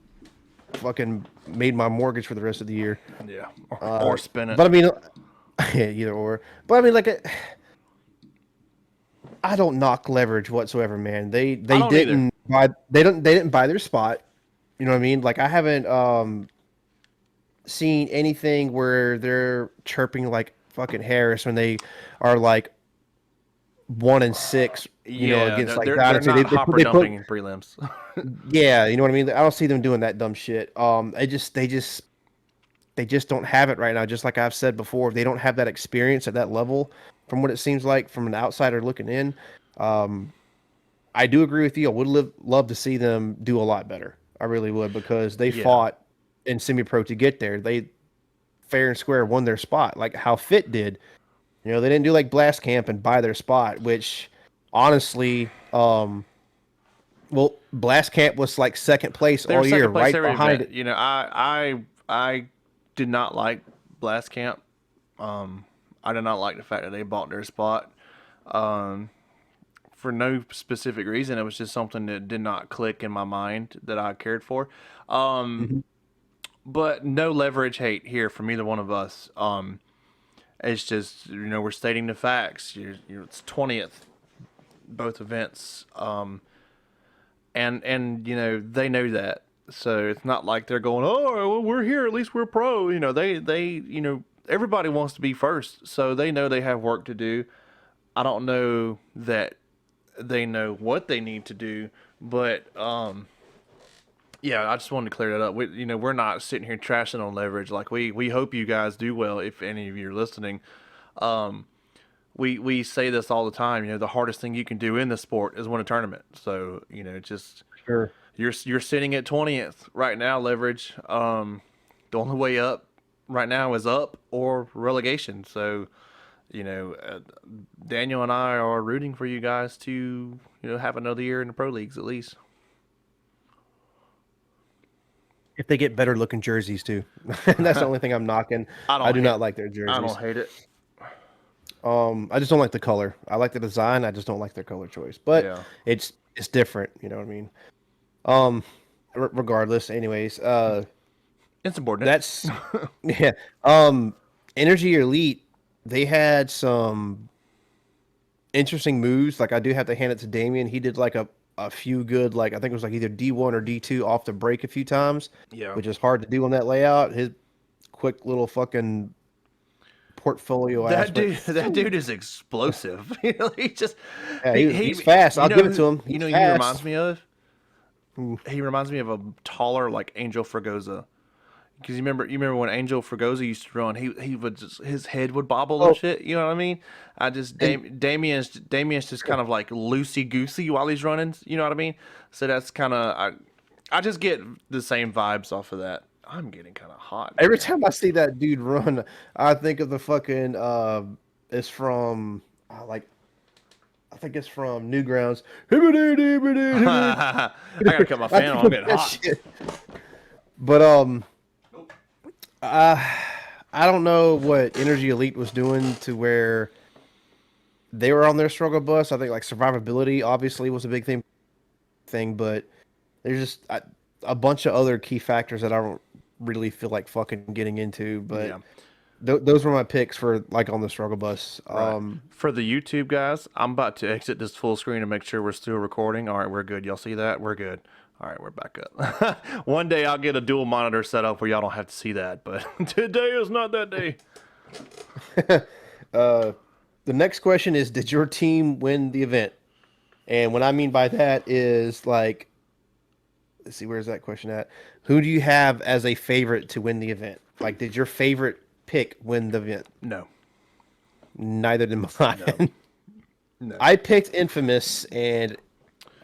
fucking made my mortgage for the rest of the year. Yeah. Uh, Or spin it. but I mean, yeah, either or. But I mean, I don't knock Leverage whatsoever, man. I They don't either. didn't buy they didn't buy their spot. You know what I mean? Like I haven't seen anything where they're chirping like fucking Harris when they are like 1-6, Yeah, against like they're Dynasty. not hopper They put dumping in prelims. yeah, you know what I mean? I don't see them doing that dumb shit. They just don't have it right now. Just like I've said before, they don't have that experience at that level. From what it seems like from an outsider looking in, um, I do agree with you. I would love to see them do a lot better. I really would because they Yeah. fought in semi-pro to get there. They fair and square won their spot, like how Fit did. They didn't do like Blast Camp and buy their spot, which honestly, well, Blast Camp was like second place They're all year, second place right every behind event. it. I did not like Blast Camp. I did not like the fact that they bought their spot. Um, for no specific reason. It was just something that did not click in my mind that I cared for. Um, Mhm. but no leverage hate here from either one of us. It's just we're stating the facts. It's 20th both events, and they know that. So it's not like they're going, oh, well, we're here. At least we're pro. They everybody wants to be first, so they know they have work to do. I don't know that they know what they need to do, but yeah, I just wanted to clear that up. We're not sitting here trashing on leverage. Like we hope you guys do well if any of you are listening. Um, we say this all the time. The hardest thing you can do in the sport is win a tournament. So just Sure. you're sitting at 20th right now, leverage. The only way up right now is up or relegation. So you know, uh, Daniel and I are rooting for you guys to have another year in the pro leagues at least. if they get better looking jerseys too. That's the only thing I'm knocking. I I don't do hate. not like their I don't jerseys. hate it. I just don't like the color. I like the design. I just don't like their color choice. But Yeah. it's different. You know what I mean? Um, regardless, anyways, Insubordinate. that's yeah. Energy Elite, they had some interesting moves. Like I do have to hand it to Damien. He did like a few good, like I think it was like either D1 or D2 off the break a few times, Yeah. which is hard to do on that layout. His quick little fucking portfolio ass That went. dude, that dude is explosive. He just, Yeah, he's he, fast. you I'll know give it who, to him. you He's know, he reminds fast. me of. Ooh. He reminds me of a taller, like Angel Fregosa. Because you remember when Angel Fregosa used to run, he would just, his head would bobble and Oh, shit. You know what I mean? I just and Damien's just kind of like loosey goosey while he's running. You know what I mean? So that's kind of I just get the same vibes off of that. I'm getting kind of hot, every man. time I see that dude run, I think of the fucking it's from like I think it's from Newgrounds. I gotta cut my I fan think on. I'm of getting that hot. shit. But uh, I don't know what Energy Elite was doing to where they were on their struggle bus. I think like survivability obviously was a big thing, but there's just a bunch of other key factors that I don't really feel like fucking getting into. But Yeah. those were my picks for like on the struggle bus. Right. For the YouTube guys, I'm about to exit this full screen and make sure we're still recording. All right, we're good. Y'all see that? We're good. All right, we're back up. One day I'll get a dual monitor set up where y'all don't have to see that, but today is not that day. uh, the next question is, did your team win the event? And what I mean by that is like, let's see, where's that question at? Who do you have as a favorite to win the event? Like, did your favorite pick win the event? No. Neither did No. mine. No. I picked Infamous, and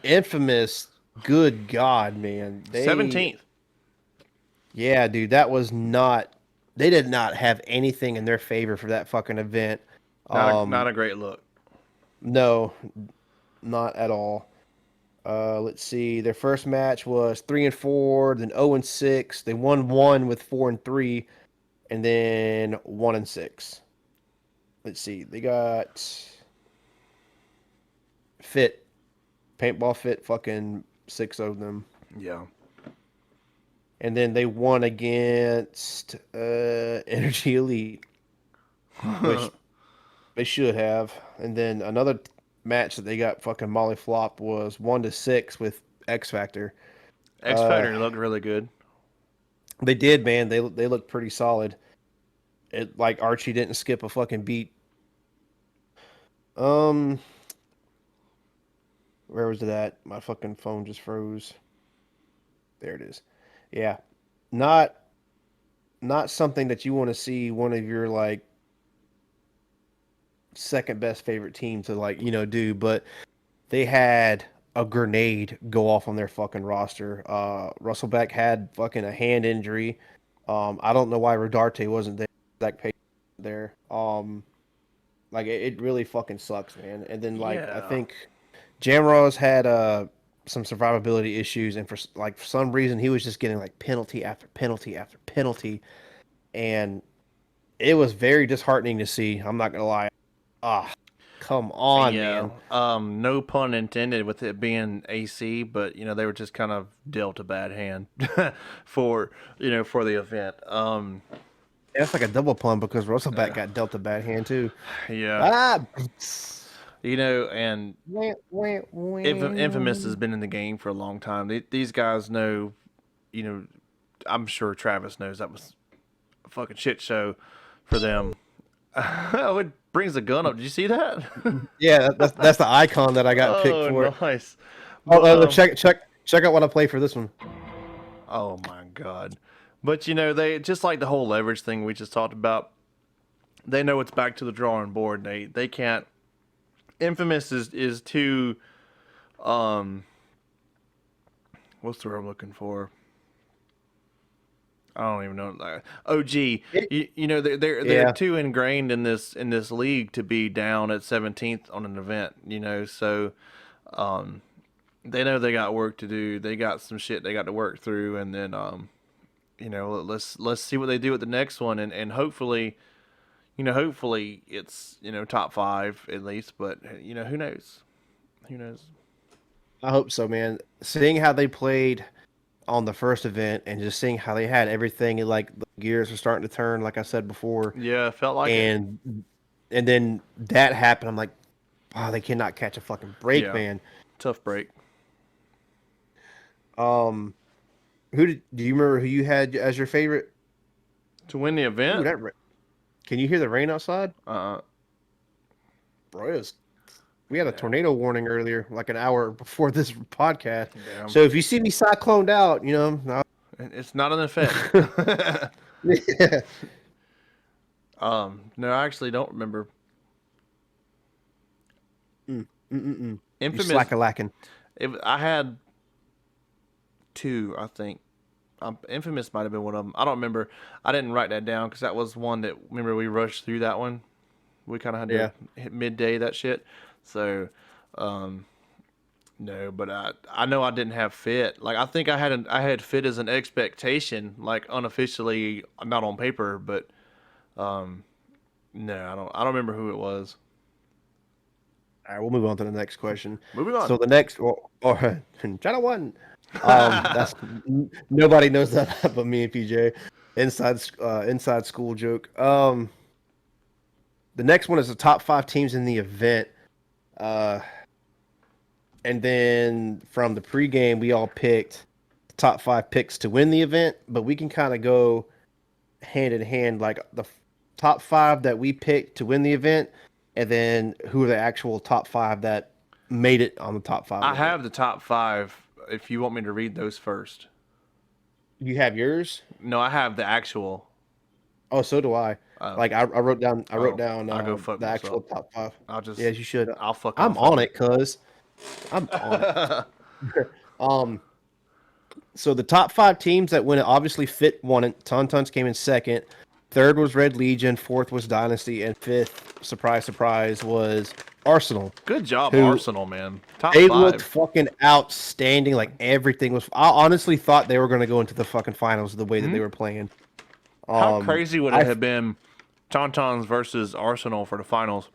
Infamous, good God, man. 17th. Yeah, dude, that was not, they did not have anything in their favor for that fucking event. Not a great look. No, not at all. Let's see. Their first match was 3-4, then 0-6. They won one with 4-3, and then 1-6. Let's see. They got Fit, Paintball Fit, fucking six of them, Yeah. and then they won against Energy Elite, which they should have. And then another match that they got fucking molly flopped was 1-6 with X Factor. X Uh, Factor looked really good. They did, man. They look pretty solid. It like Archie didn't skip a fucking beat. Um, where was it at? My fucking phone just froze. There it is. Yeah, not not something that you want to see one of your like second best favorite team to like do, but they had a grenade go off on their fucking roster. Russell Beck had fucking a hand injury. I don't know why Rodarte wasn't there. Zach Payne there. Like it really fucking sucks, man. And then like I Yeah. think Jamroz had some survivability issues, and for some reason he was just getting like penalty after penalty after penalty, and it was very disheartening to see. I'm not gonna lie. Ah, come on, Yeah. man. No pun intended with it being AC, but they were just kind of dealt a bad hand for for the event. That's like a double pun because Russellback got dealt a bad hand too. Yeah. Ah, And wah, wah, Infamous wah. has been in the game for a long time. These guys know, you know, I'm sure Travis knows that was a fucking shit show for them. Oh, it brings a gun up. Did you see that? Yeah, that's the icon that I got picked Oh, for it. nice. Oh, But check out what I play for this one. oh my god. But they just like the whole leverage thing we just talked about. They know it's back to the drawing board. They can't. Infamous is too. Um, what's the word I'm looking for? I don't even know. OG, It- they're yeah, too ingrained in this league to be down at 17th on an event. So they know they got work to do. They got some shit they got to work through, and then let's see what they do with the next one, and hopefully, hopefully it's top five at least. But who knows? Who knows? I hope so, man. Seeing how they played on the first event and just seeing how they had everything and like the gears were starting to turn, like I said before, Yeah, felt like it. and then that happened. I'm like, wow, they cannot catch a fucking break, Yeah, man. tough break. Um, do you remember who you had as your favorite? To win the Ooh, event. can you hear the rain outside? Uh, Bro, we had a tornado warning earlier, like an hour before this podcast. Damn. So if you see me cycloned out, It's not an effect. yeah. No, I actually don't remember. You Infamous. slack-a-lacking. I had two, I think. Infamous might have been one of them. I don't remember. I didn't write that down because that was one that, remember, we rushed through that one. We kind of had to hit midday that shit. So, no, but I know I didn't have fit. Like I think I had fit as an expectation, like unofficially, not on paper, but no, I don't remember who it was. All right, we'll move on to the next question. Moving on. So the next, or China one. That's nobody knows that but me and PJ. Inside school joke. The next one is the top 5 teams in the event. And then from the pregame, we all picked the top 5 picks to win the event, but we can kind of go hand in hand, like the top 5 that we picked to win the event, and then who are the actual top 5 that made it on the top 5. I have the top 5. If you want me to read those first. You have yours? No, I have the actual. Oh, so do I. Like I wrote down. I'll go fuck the actual myself. top 5. I'll just. Yes, you should. I'll fuck. I'm on it, cuz. I'm on it. So the top 5 teams that win it, obviously Fit won it. Tauntauns came in second. Third was Red Legion. Fourth was Dynasty, and fifth, surprise, surprise, was Arsenal. Good job, Who- Arsenal, man. Top They 5. looked fucking outstanding. Like everything was. I honestly thought they were going to go into the fucking finals the way that they were playing. How crazy would it have been, Tauntauns versus Arsenal for the finals?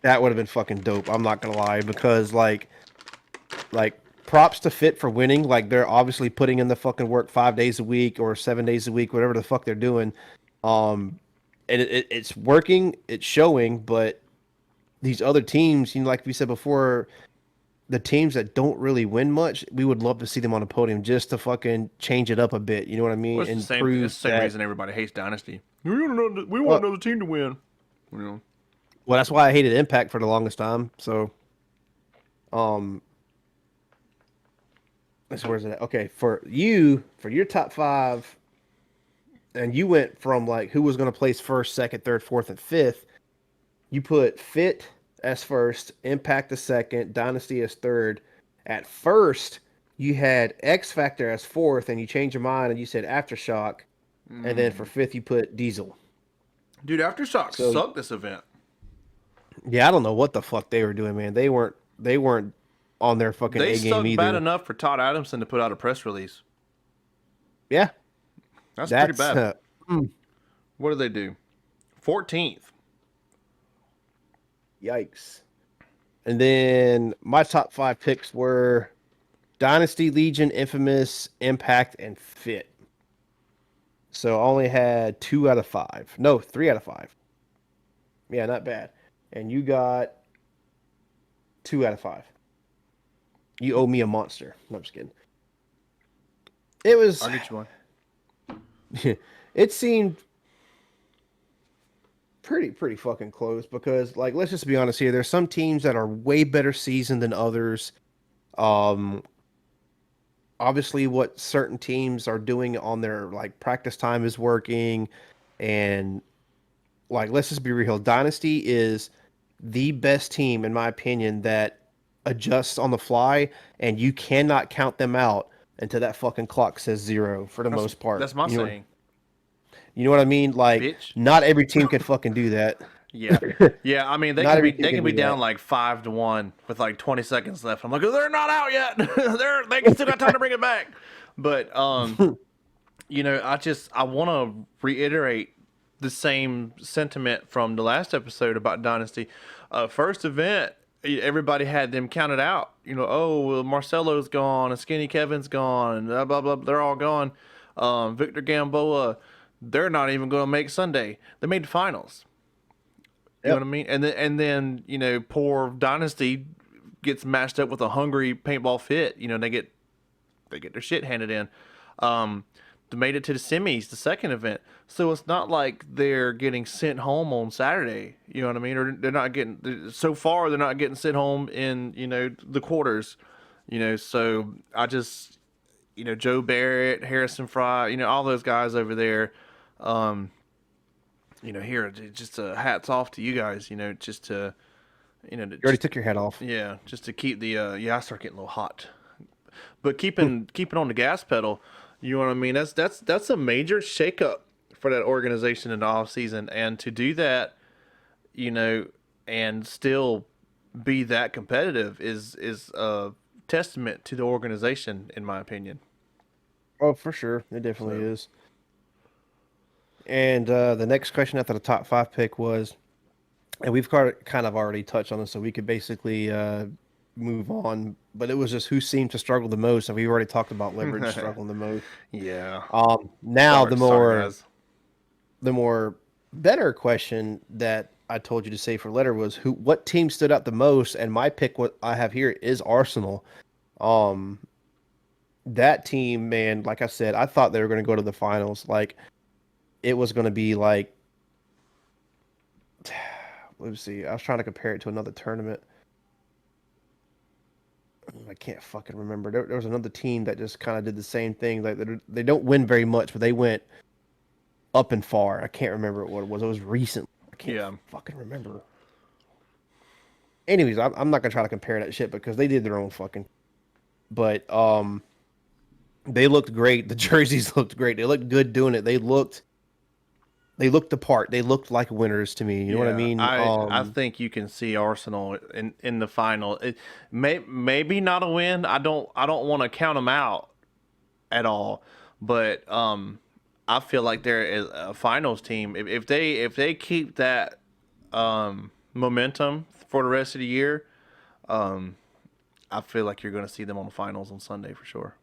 That would have been fucking dope. I'm not gonna lie, because like props to Fit for winning. Like they're obviously putting in the fucking work 5 days a week or 7 days a week, whatever the fuck they're doing. And it's working, it's showing. But these other teams, like we said before, the teams that don't really win much, we would love to see them on a podium just to fucking change it up a bit. You know what I mean? Well, it's the prove same that. reason everybody hates Dynasty. We want another team to win. Well, that's why I hated Impact for the longest time. So, where's it at? Okay, for your top 5, and you went from like who was going to place first, second, third, fourth, and fifth. You put Fit as first, Impact as second, Dynasty as third. At first, you had X Factor as fourth, and you changed your mind and you said Aftershock. And then for fifth, you put Diesel. Dude, Aftershock sucked this event. Yeah, I don't know what the fuck they were doing, man. They weren't on their fucking They A game sucked either. bad enough for Todd Adamson to put out a press release. Yeah, That's pretty bad. uh, What did they do? 14th. Yikes. And then my top 5 picks were Dynasty, Legion, Infamous, Impact, and Fit. So I only had 2 out of 5. No, 3 out of 5. Yeah, not bad. And you got 2 out of 5. You owe me a monster. No, I'm just kidding. It was. I'll get you one. It seemed pretty fucking close because, like, let's just be honest here. There's some teams that are way better seasoned than others. Obviously, what certain teams are doing on their like practice time is working, and like, let's just be real. Dynasty is the best team, in my opinion, that adjusts on the fly, and you cannot count them out until that fucking clock says 0 for the most part. That's my You know- saying. You know what I mean? Like, Bitch. not every team can fucking do that. Yeah, yeah. I mean, they Not can every be team they can can be do down that. like 5-1 with like 20 seconds left. I'm like, oh, they're not out yet. They still got time to bring it back. But I want to reiterate the same sentiment from the last episode about Dynasty. First event, everybody had them counted out. Oh, well, Marcelo's gone, and Skinny Kevin's gone, and blah blah blah. They're all gone. Victor Gamboa, they're not even going to make Sunday. They made the finals. You know what I mean? And then poor Dynasty gets matched up with a hungry paintball fit. They get their shit handed in. They made it to the semis, the second event. So it's not like they're getting sent home on Saturday. You know what I mean? Or they're not getting, so far they're not getting sent home in the quarters. So I just Joe Barrett, Harrison Fry, all those guys over there. Here just hats off to you guys. Just to You already took your hat off. yeah, just to keep the I start getting a little hot. But keeping on the gas pedal, you know what I mean? That's a major shakeup for that organization in the off season, and to do that, and still be that competitive is a testament to the organization, in my opinion. Oh, for sure. It definitely is. And the next question after the top 5 pick was, and we've kind of already touched on this, so we could basically move on. But it was just who seemed to struggle the most, and we already talked about Leverage struggling the most. Yeah. Now Sorry, guys. the more better question that I told you to say for letter was what team stood out the most, and my pick, what I have here, is Arsenal. That team, man, like I said, I thought they were going to go to the finals. Like, it was going to be like, let's see, I was trying to compare it to another tournament. I can't fucking remember. There was another team that just kind of did the same thing. Like, they don't win very much, but they went up and far. I can't remember what it was. It was recent. I can't fucking remember. Anyways, I'm not gonna try to compare that shit because they did their own fucking. But they looked great. The jerseys looked great. They looked good doing it. They looked the part. They looked like winners to me. You know what I mean? I think you can see Arsenal in the final. It maybe not a win. I don't want to count them out at all. But I feel like they're a finals team. If they keep that momentum for the rest of the year, I feel like you're going to see them on the finals on Sunday for sure.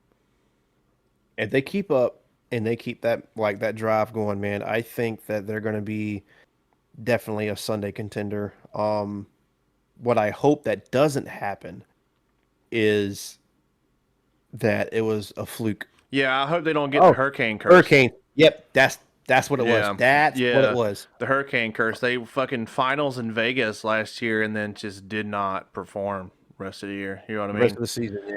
If they keep up and they keep that drive going, man, I think that they're going to be definitely a Sunday contender. What I hope that doesn't happen is that it was a fluke. Yeah, I hope they don't get the hurricane curse. Hurricane. Yep, that's what it was. That's what it was. The hurricane curse. They fucking finals in Vegas last year and then just did not perform rest of the year. You know what I mean? Rest of the season. Yeah,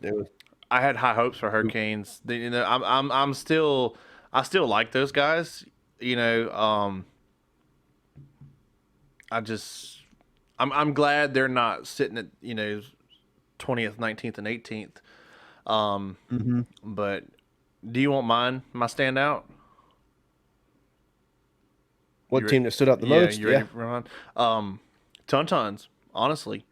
it was. I had high hopes for Hurricanes. I still like those guys. I'm glad they're not sitting at 20th, 19th, and 18th. But do you want my standout? What team that stood out the most? You ready for mine? Tauntauns, honestly.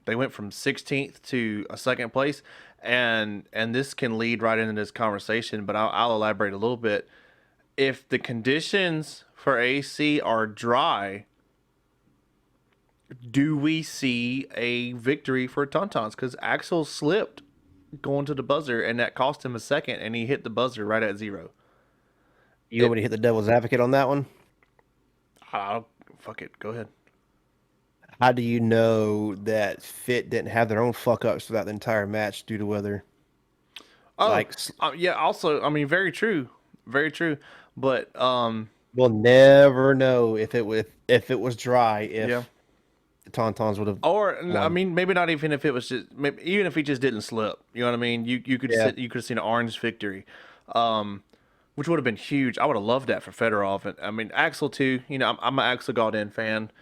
They went from 16th to a second place, and this can lead right into this conversation, but I'll elaborate a little bit. If the conditions for AC are dry, do we see a victory for Tauntauns? Because Axel slipped going to the buzzer, and that cost him a second, and he hit the buzzer right at 0. You want me to hit the devil's advocate on that one? Fuck it. Go ahead. How do you know that Fit didn't have their own fuck ups throughout the entire match due to weather? Oh, yeah. Also, I mean, very true, but we'll never know if it was dry. The Tauntauns would have. Or I mean, maybe not even if it was just even if he just didn't slip. You know what I mean? You could you could have seen an orange victory, which would have been huge. I would have loved that for Fedorov. And I mean, Axel too. I'm an Axel Godin fan.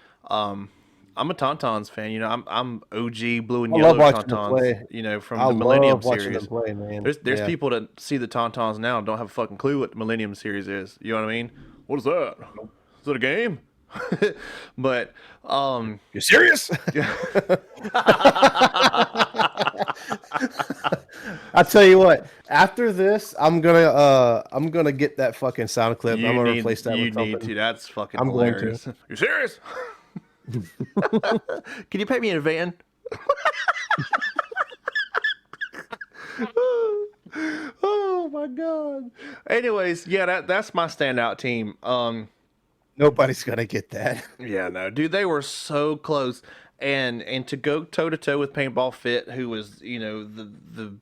I'm a Tauntauns fan. I'm OG blue and yellow Tauntauns. From the Millennium series. Play, man. There's people that see the Tauntauns now and don't have a fucking clue what the Millennium series is. You know what I mean? What is that? Is it a game? But you serious? I tell you what, after this, I'm gonna get that fucking sound clip. I'm gonna replace that You with need something. to. That's fucking I'm going to. hilarious. You serious? Can you pay me in a van? Oh my god. Anyways, yeah, that's my standout team. Nobody's gonna get that. Yeah, no, dude, they were so close, and to go toe to toe with Paintball Fit, who was the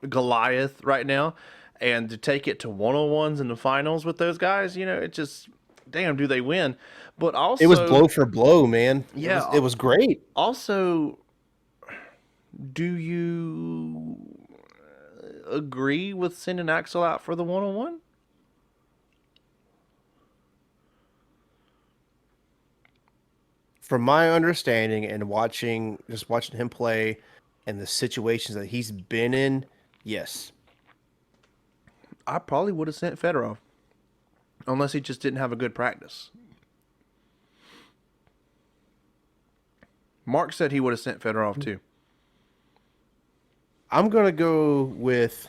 Goliath right now, and to take it to 1-on-1s in the finals with those guys, it just damn, do they win? But It was also, blow for blow, man. yeah, It was great. also, do you agree with sending Axel out for the 1-on-1? From my understanding and just watching him play and the situations that he's been in, yes. I probably would have sent Fedorov, unless he just didn't have a good practice. Mark said he would have sent Fedorov too. I'm gonna go with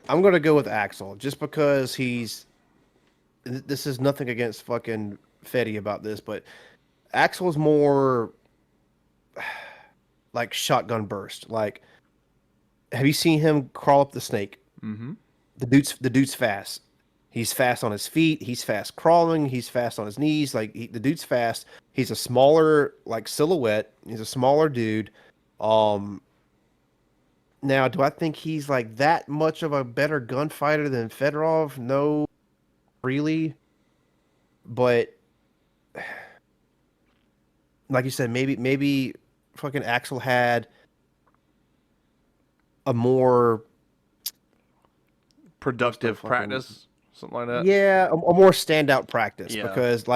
Axel just because this is nothing against fucking Fetty about this, but Axel's more like shotgun burst. Like, have you seen him crawl up the snake? Mm-hmm. The dude's fast. He's fast on his feet. He's fast crawling. He's fast on his knees. Like the dude's fast. He's a smaller like silhouette. He's a smaller dude. Um, Now, do I think he's like that much of a better gunfighter than Fedorov? No, really. But like you said, maybe fucking Axel had a more Productive fucking practice, something like that. a more standout practice Yeah. because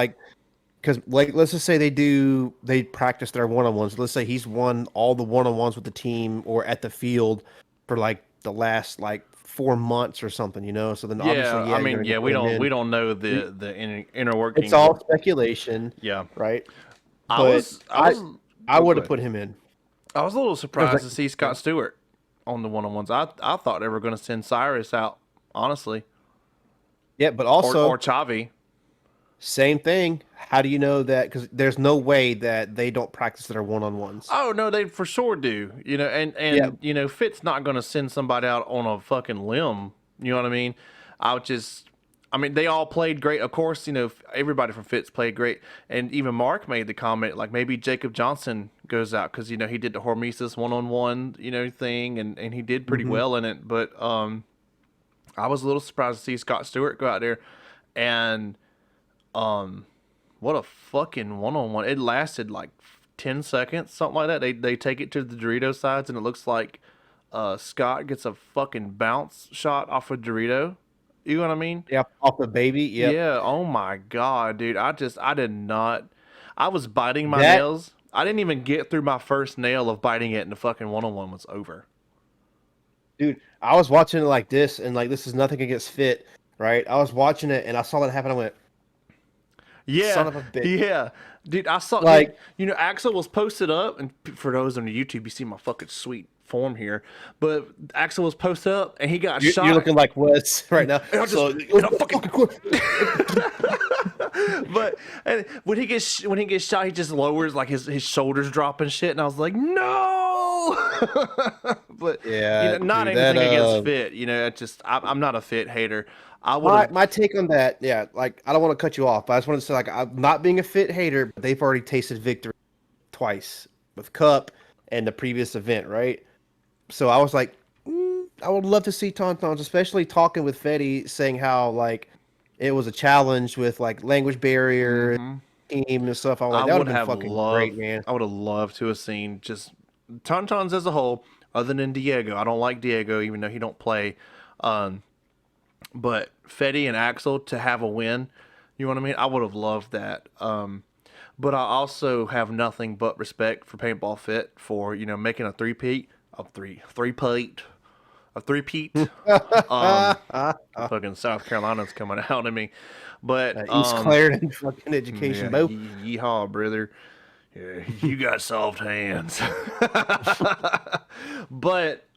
let's just say they practice their one-on-ones. Let's say he's won all the one-on-ones with the team or at the field for like the last like 4 months or something, So then obviously, Yeah, I you're mean, gonna yeah, put him we in. don't know the inner workings. It's all speculation, Yeah, right? I But was I was I oh, would go have ahead. put him in. I was a little surprised like- to see Scott Stewart on the 1-on-1s. I thought they were going to send Cyrus out, honestly, Yeah, but or also Chavi. same thing. How do you know that? Because there's no way that they don't practice their one-on-ones. Oh no, they for sure do. Yeah. Fitz not going to send somebody out on a fucking limb. You know what I mean? I mean, they all played great. Of course, everybody from Fitz played great, and even Mark made the comment like maybe Jacob Johnson goes out because he did the Hormesis 1-on-1 thing, and he did pretty well in it. But I was a little surprised to see Scott Stewart go out there, and what a fucking 1-on-1! It lasted like 10 seconds, something like that. They take it to the Dorito sides, and it looks like Scott gets a fucking bounce shot off of Dorito. You know what I mean? Yeah, off the baby. Yep. Yeah. Oh my god, dude. I did not. I was biting my That- nails. I didn't even get through my first nail of biting it, and the fucking 1-on-1 was over. Dude, I was watching it like this, and like this is nothing against Fit, right? I was watching it, and I saw that happen. I went, Yeah. Son of a bitch. Yeah. Dude, I saw Like- Axel was posted up, and for those on the YouTube, you see my fucking sweet form here. But Axel was posted up, and he got shot. you're looking like Wes right now. And I just- So, and I But and when he gets shot, he just lowers like his shoulders drop and shit, and I was like, no. But Yeah, not dude, anything that, against Fit. It's just I'm not a Fit hater. I would have. my take on that, yeah, like I don't want to cut you off, but I just wanted to say, like, I'm not being a Fit hater, but they've already tasted victory twice with Cup and the previous event, right? So I was like, I would love to see Tauntauns, especially talking with Fetty, saying how like it was a challenge with like language barrier, team and stuff. I was like, that would have been fucking great, man. I would have loved to have seen just Tauntauns as a whole, other than Diego. I don't like Diego, even though he don't play. But Fetty and Axel to have a win, you know what I mean? I would have loved that. But I also have nothing but respect for Paintball Fit for making a three-peat. Fucking South Carolina's coming out at me, but East Clarendon fucking education, yeah, Bo. yeehaw, brother. Yeah, you got soft hands. But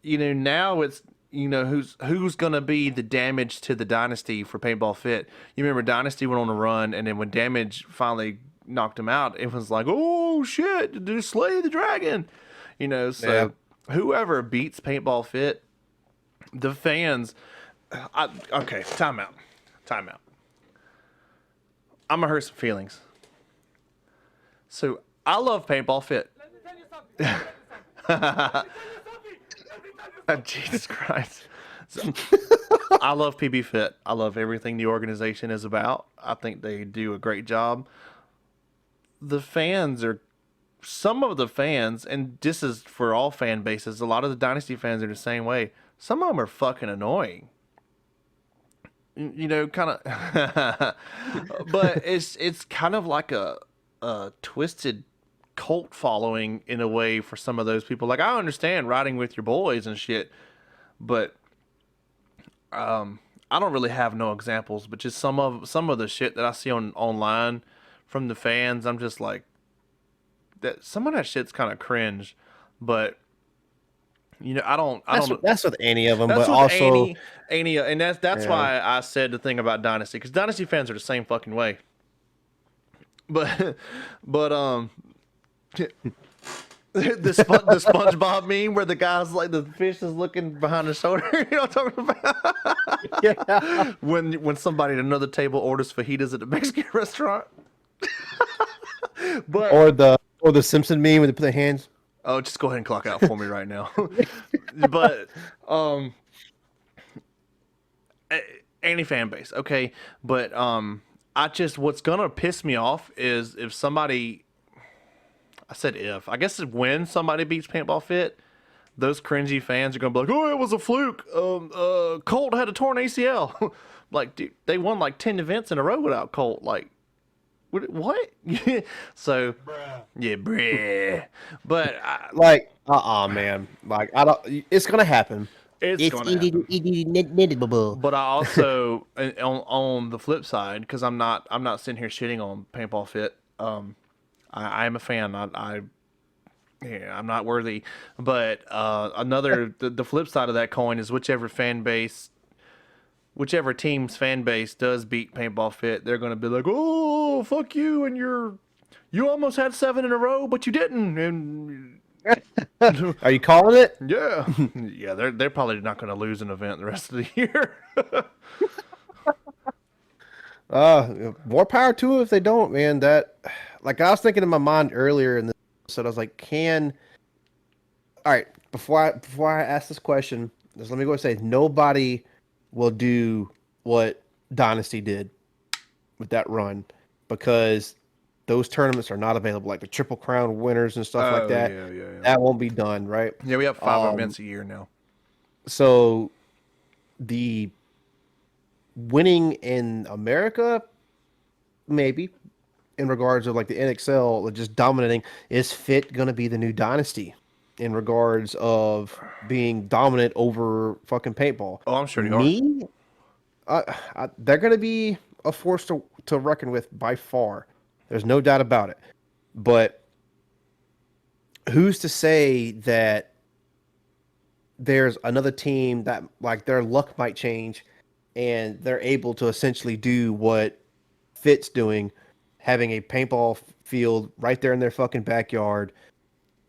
now it's who's gonna be the damage to the dynasty for Paintball Fit. You remember Dynasty went on a run, and then when Damage finally knocked him out, it was like, oh shit, did slay the dragon? So whoever beats Paintball Fit, the fans. Okay, time out. I'm gonna hurt some feelings. So I love Paintball Fit. Jesus Christ. So, I love PB Fit. I love everything the organization is about. I think they do a great job. Some of the fans, and this is for all fan bases, a lot of the Dynasty fans are the same way. Some of them are fucking annoying. Kind of. But it's kind of like a twisted cult following in a way for some of those people. Like, I understand riding with your boys and shit, but I don't really have no examples. But just some of the shit that I see online from the fans, I'm just like, that some of that shit's kind of cringe. But That's with any of them, that's but with also any, and that's yeah. why I said the thing about Dynasty, because Dynasty fans are the same fucking way. But the SpongeBob meme where the guy's like, the fish is looking behind his shoulder. You know what I'm talking about? Yeah. When somebody at another table orders fajitas at the Mexican restaurant. But Or the Simpson meme where they put their hands. oh, just go ahead and clock out for me right now. But any fan base, okay. But what's gonna piss me off is if somebody. I said if. I guess when somebody beats Paintball Fit, those cringy fans are gonna be like, "Oh, it was a fluke. Colt had a torn ACL." Like, dude, they won like 10 events in a row without Colt. Like, what? So, yeah, bruh. But Like, man. Like, I don't. It's gonna happen. it's gonna happen. inevitable. But I also, on the flip side, because I'm not sitting here shitting on Paintball Fit. I am a fan. Yeah, I'm not worthy. But the flip side of that coin is whichever team's fan base does beat Paintball Fit, they're gonna be like, oh, fuck you, and you almost had 7 in a row, but you didn't. And Are you calling it? yeah, yeah, they're probably not gonna lose an event the rest of the year. More power to them if they don't, man. That, like, I was thinking in my mind earlier in this episode, I was like, all right, before I ask this question, just let me go and say, nobody will do what Dynasty did with that run, because those tournaments are not available, like the Triple Crown winners and stuff like that. Yeah. That won't be done, right? Yeah, we have 5 events a year now. So the winning in America, maybe, in regards of like the NXL just dominating, is Fit going to be the new Dynasty in regards of being dominant over fucking paintball? Oh, I'm sure they are. Me, they're going to be a force to reckon with by far. There's no doubt about it. But who's to say that there's another team that, like, their luck might change and they're able to essentially do what Fit's doing, having a paintball field right there in their fucking backyard,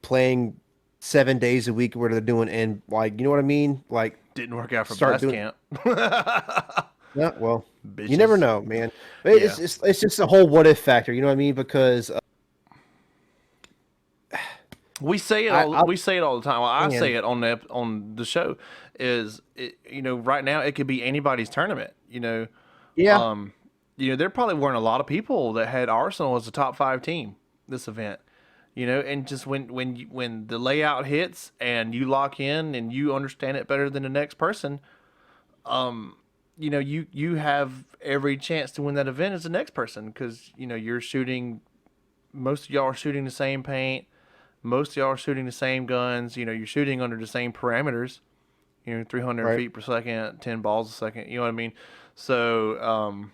playing 7 days a week, what they're doing, and, like, you know what I mean? Like, Didn't work out for start Blast doing- Camp. yeah, well, Bitches. you never know, man. It's just a whole what if factor, you know what I mean? Because We say it. We say it all the time. Well, I say it on the show. Right now it could be anybody's tournament. yeah, There probably weren't a lot of people that had Arsenal as a top 5 team this event. And just when the layout hits and you lock in and you understand it better than the next person, you have every chance to win that event as the next person, because you're shooting. Most of y'all are shooting the same paint. Most of y'all are shooting the same guns. You're shooting under the same parameters. 300 Right. feet per second, 10 balls a second. You know what I mean? So,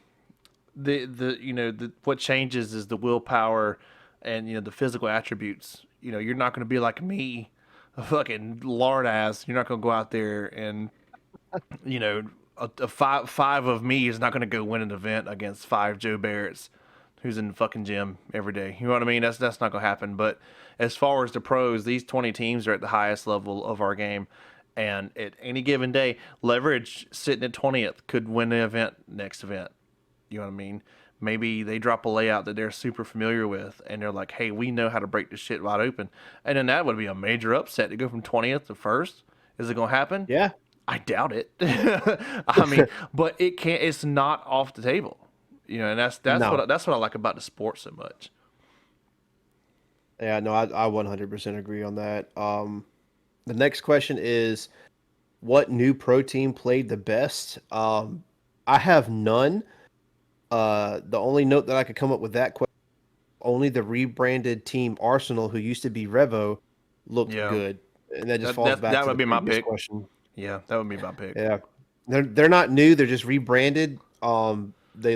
what changes is the willpower and the physical attributes. You're not going to be like me, a fucking lard ass. You're not going to go out there and you know a five of me is not going to go win an event against five Joe Barrett's who's in the fucking gym every day. You know what I mean? That's not going to happen. But as far as the pros, these 20 teams are at the highest level of our game. And at any given day, Leverage sitting at 20th could win the event next event. You know what I mean? Maybe they drop a layout that they're super familiar with, and they're like, hey, we know how to break this shit wide open. And then that would be a major upset to go from 20th to first. Is it going to happen? Yeah. I doubt it. I mean, but it can't. It's not off the table. And that's No. what I like about the sport so much. Yeah, no, I 100% agree on that. The next question is, what new pro team played the best? I have none. The only note that I could come up with that question, only the rebranded team Arsenal, who used to be Revo, looked Yeah. good, and that just falls back That to would the be my previous pick. question. Yeah, that would be my pick. Yeah, they're not new; they're just rebranded. They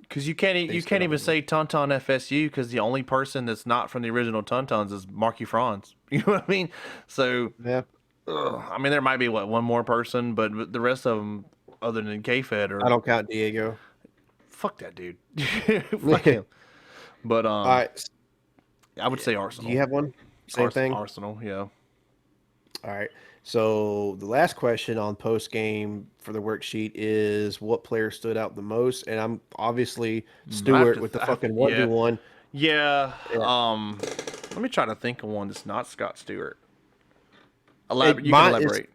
Because you can't even say Tauntaun FSU because the only person that's not from the original Tauntauns is Marky Franz. You know what I mean? So yeah. I mean, there might be one more person, but the rest of them, other than K-Fed, I are don't count Diego. fuck that dude. Fuck him. But All right, I would say do Arsenal. you have one? Same thing. Arsenal, yeah. All right. So the last question on post game for the worksheet is what player stood out the most? And I'm obviously Stewart with the fucking yeah. 1v1. Yeah. Yeah. Let me try to think of one that's not Scott Stewart. You can elaborate.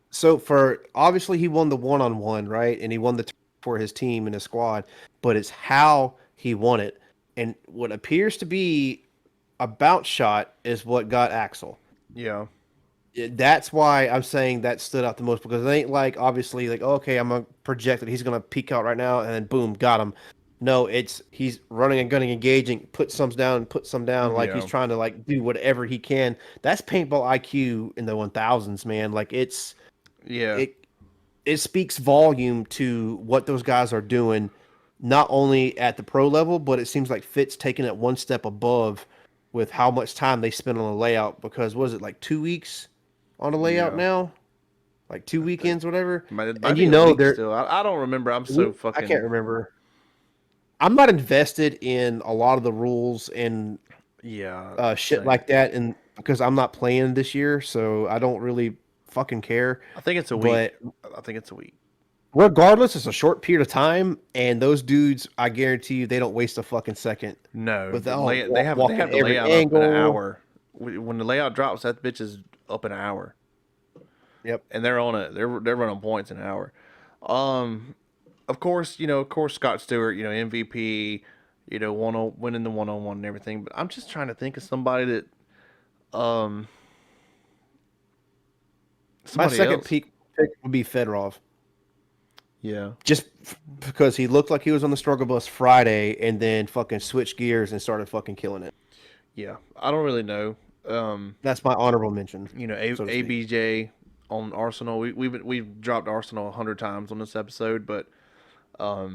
So for obviously he won the 1-on-1, right? And he won the for his team and his squad, but it's how he won it. And what appears to be a bounce shot is what got Axel. Yeah. That's why I'm saying that stood out the most, because it ain't like obviously like, okay, I'm gonna project that he's gonna peek out right now and then boom, got him. No, it's he's running and gunning, engaging, put some down, like he's Yeah. trying to like do whatever he can. That's paintball IQ in the 1000s, man. Like Yeah. it speaks volume to what those guys are doing, not only at the pro level, but it seems like Fitz taking it one step above with how much time they spend on the layout. Because was it like 2 weeks on a layout Yeah. now? Like 2 weekends, whatever. Might And be you a know week they're still. I don't remember. I'm so I fucking. can't remember. I'm not invested in a lot of the rules and Yeah. shit Same. like that, and because I'm not playing this year, so I don't really fucking care. I think it's a week. But I think it's a week. regardless, it's a short period of time, and those dudes, I guarantee you, they don't waste a fucking second No, without they have walking the every layout up in an angle. hour. When the layout drops, that bitch is up in an hour, Yep. and they're on it. They're running points in an hour. Of course, Scott Stewart, MVP, winning the 1-on-1 and everything. But I'm just trying to think of somebody that, My somebody second else. pick would be Fedorov, Yeah, just because he looked like he was on the struggle bus Friday, and then fucking switched gears and started fucking killing it. yeah. I don't really know. That's my honorable mention. So to speak. ABJ on Arsenal. We've dropped Arsenal 100 times on this episode, but a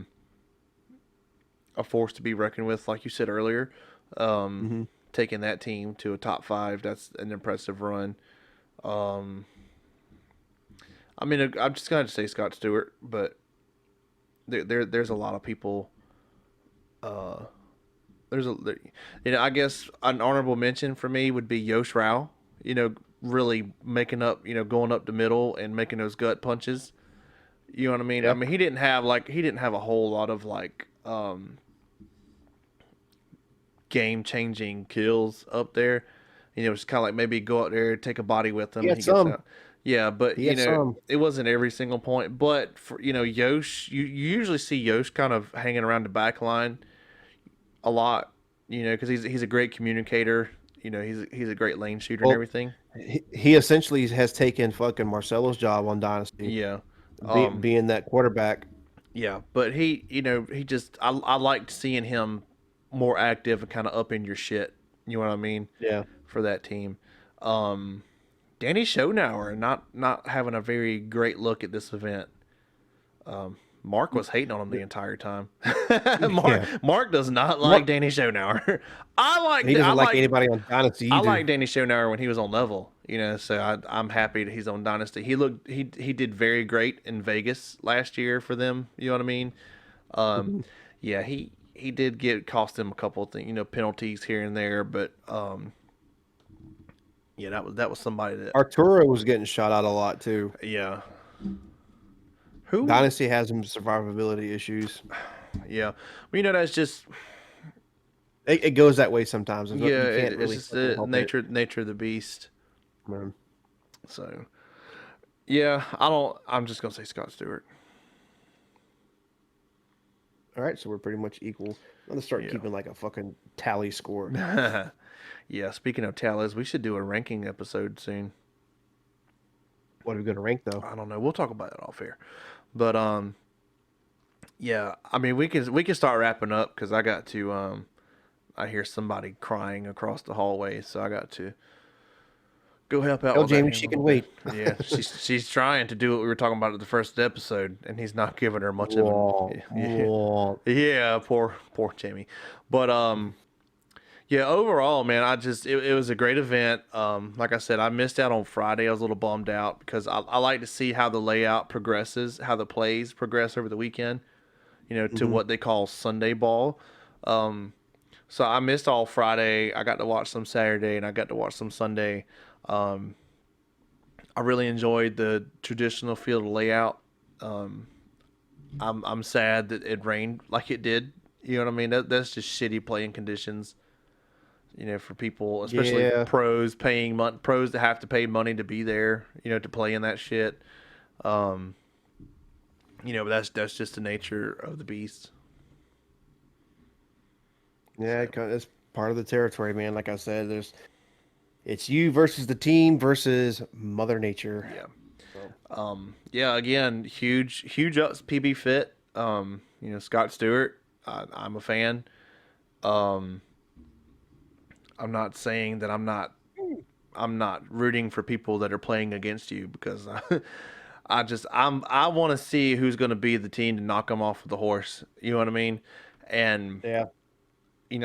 force to be reckoned with, like you said earlier. Mm-hmm. Taking that team to a top 5, that's an impressive run. I mean, I'm just going to say Scott Stewart, but there's a lot of people. I guess an honorable mention for me would be Yosh Rao. Really making up, going up the middle and making those gut punches. You know what I mean? Yep. I mean, he didn't have a whole lot of game changing kills up there. It's kind of like maybe go out there, take a body with him, He and had he some. gets out. Yeah, but He had some. it wasn't every single point. But for Yosh, you usually see Yosh kind of hanging around the back line a lot. Because he's a great communicator. He's a great lane shooter and everything. He essentially has taken fucking Marcelo's job on Dynasty, Yeah. being that quarterback. Yeah, but he just I liked seeing him more active and kind of up in your shit. You know what I mean? Yeah. For that team. Danny Schoenauer not having a very great look at this event. Mark was hating on him the entire time. Yeah. Mark does not like Mark, Danny Schonauer. I he I doesn't like like anybody on Dynasty I either. like Danny Schonauer when he was on level, so I'm happy that he's on Dynasty. He did very great in Vegas last year for them. You know what I mean? Um, Mhm. yeah, he did get cost him a couple of things, penalties here and there, but yeah, that was somebody that Arturo was getting shot out a lot too. yeah. Who? Dynasty has some survivability issues. Yeah, well, that's just It goes that way sometimes. yeah, You can't it's really just fucking the help it. nature of the beast. Man. So yeah, I'm just gonna say Scott Stewart. All right, so we're pretty much equal. I'm gonna start Yeah. keeping like a fucking tally score. Yeah, speaking of tallies, we should do a ranking episode soon. What are we gonna rank though? I don't know. We'll talk about it off air. But yeah, I mean we can start wrapping up because I got to I hear somebody crying across the hallway, so I got to go help out Tell with that Jamie here a she little can bit. wait. Yeah, she's trying to do what we were talking about at the first episode, and he's not giving her much of an Whoa, yeah, whoa. yeah, poor Jamie. But yeah, overall, man, it was a great event. Like I said, I missed out on Friday. I was a little bummed out because I like to see how the layout progresses, how the plays progress over the weekend, to Mhm. what they call Sunday ball. Um, so I missed all Friday. I got to watch some Saturday and I got to watch some Sunday. Um, I really enjoyed the traditional field layout. Um, I'm sad that it rained like it did. You know what I mean? That's just shitty playing conditions. For people, especially Yeah, pros that have to pay money to be there, to play in that shit. Um, but that's just the nature of the beast. yeah, So it's part of the territory, man. Like I said, it's you versus the team versus Mother Nature. yeah, So, yeah. Again, huge ups PB Fit. Scott Stewart. I'm a fan. Um, I'm not saying that I'm not rooting for people that are playing against you because I want to see who's going to be the team to knock them off of the horse. You know what I mean? And yeah,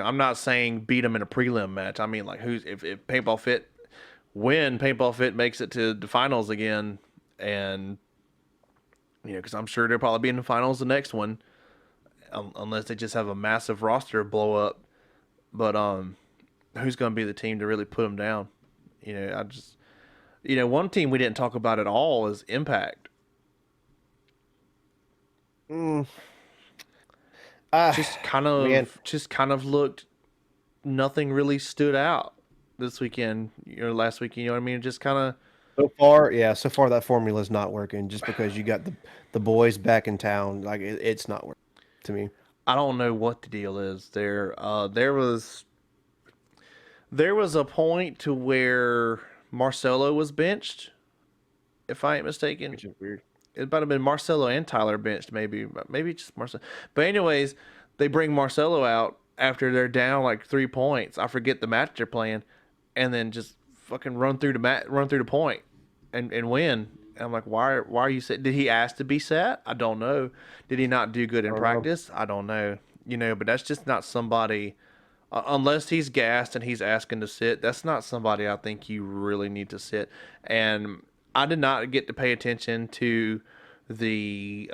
I'm not saying beat them in a prelim match. I mean like who's if Paintball Fit when Paintball Fit makes it to the finals again, and because I'm sure they'll probably be in the finals the next one, unless they just have a massive roster blow up. But who's going to be the team to really put them down? I just one team we didn't talk about at all is Impact. mm, ah, man. Just kind of looked nothing really stood out this weekend, last weekend, you know what I mean? Just kind of So far that formula is not working. Just because you got the boys back in town, like it's not working to me. I don't know what the deal is there. There was a point to where Marcelo was benched, if I ain't mistaken. Which is weird. It might have been Marcelo and Tyler benched, maybe just Marcelo. But anyways, they bring Marcelo out after they're down like 3 points. I forget the match they're playing, and then just fucking run through the point, and win. And I'm like, why are you set? Did he ask to be set? I don't know. Did he not do good I in don't know. practice? I don't know. But that's just not somebody. Unless he's gassed and he's asking to sit, that's not somebody I think you really need to sit. And I did not get to pay attention to the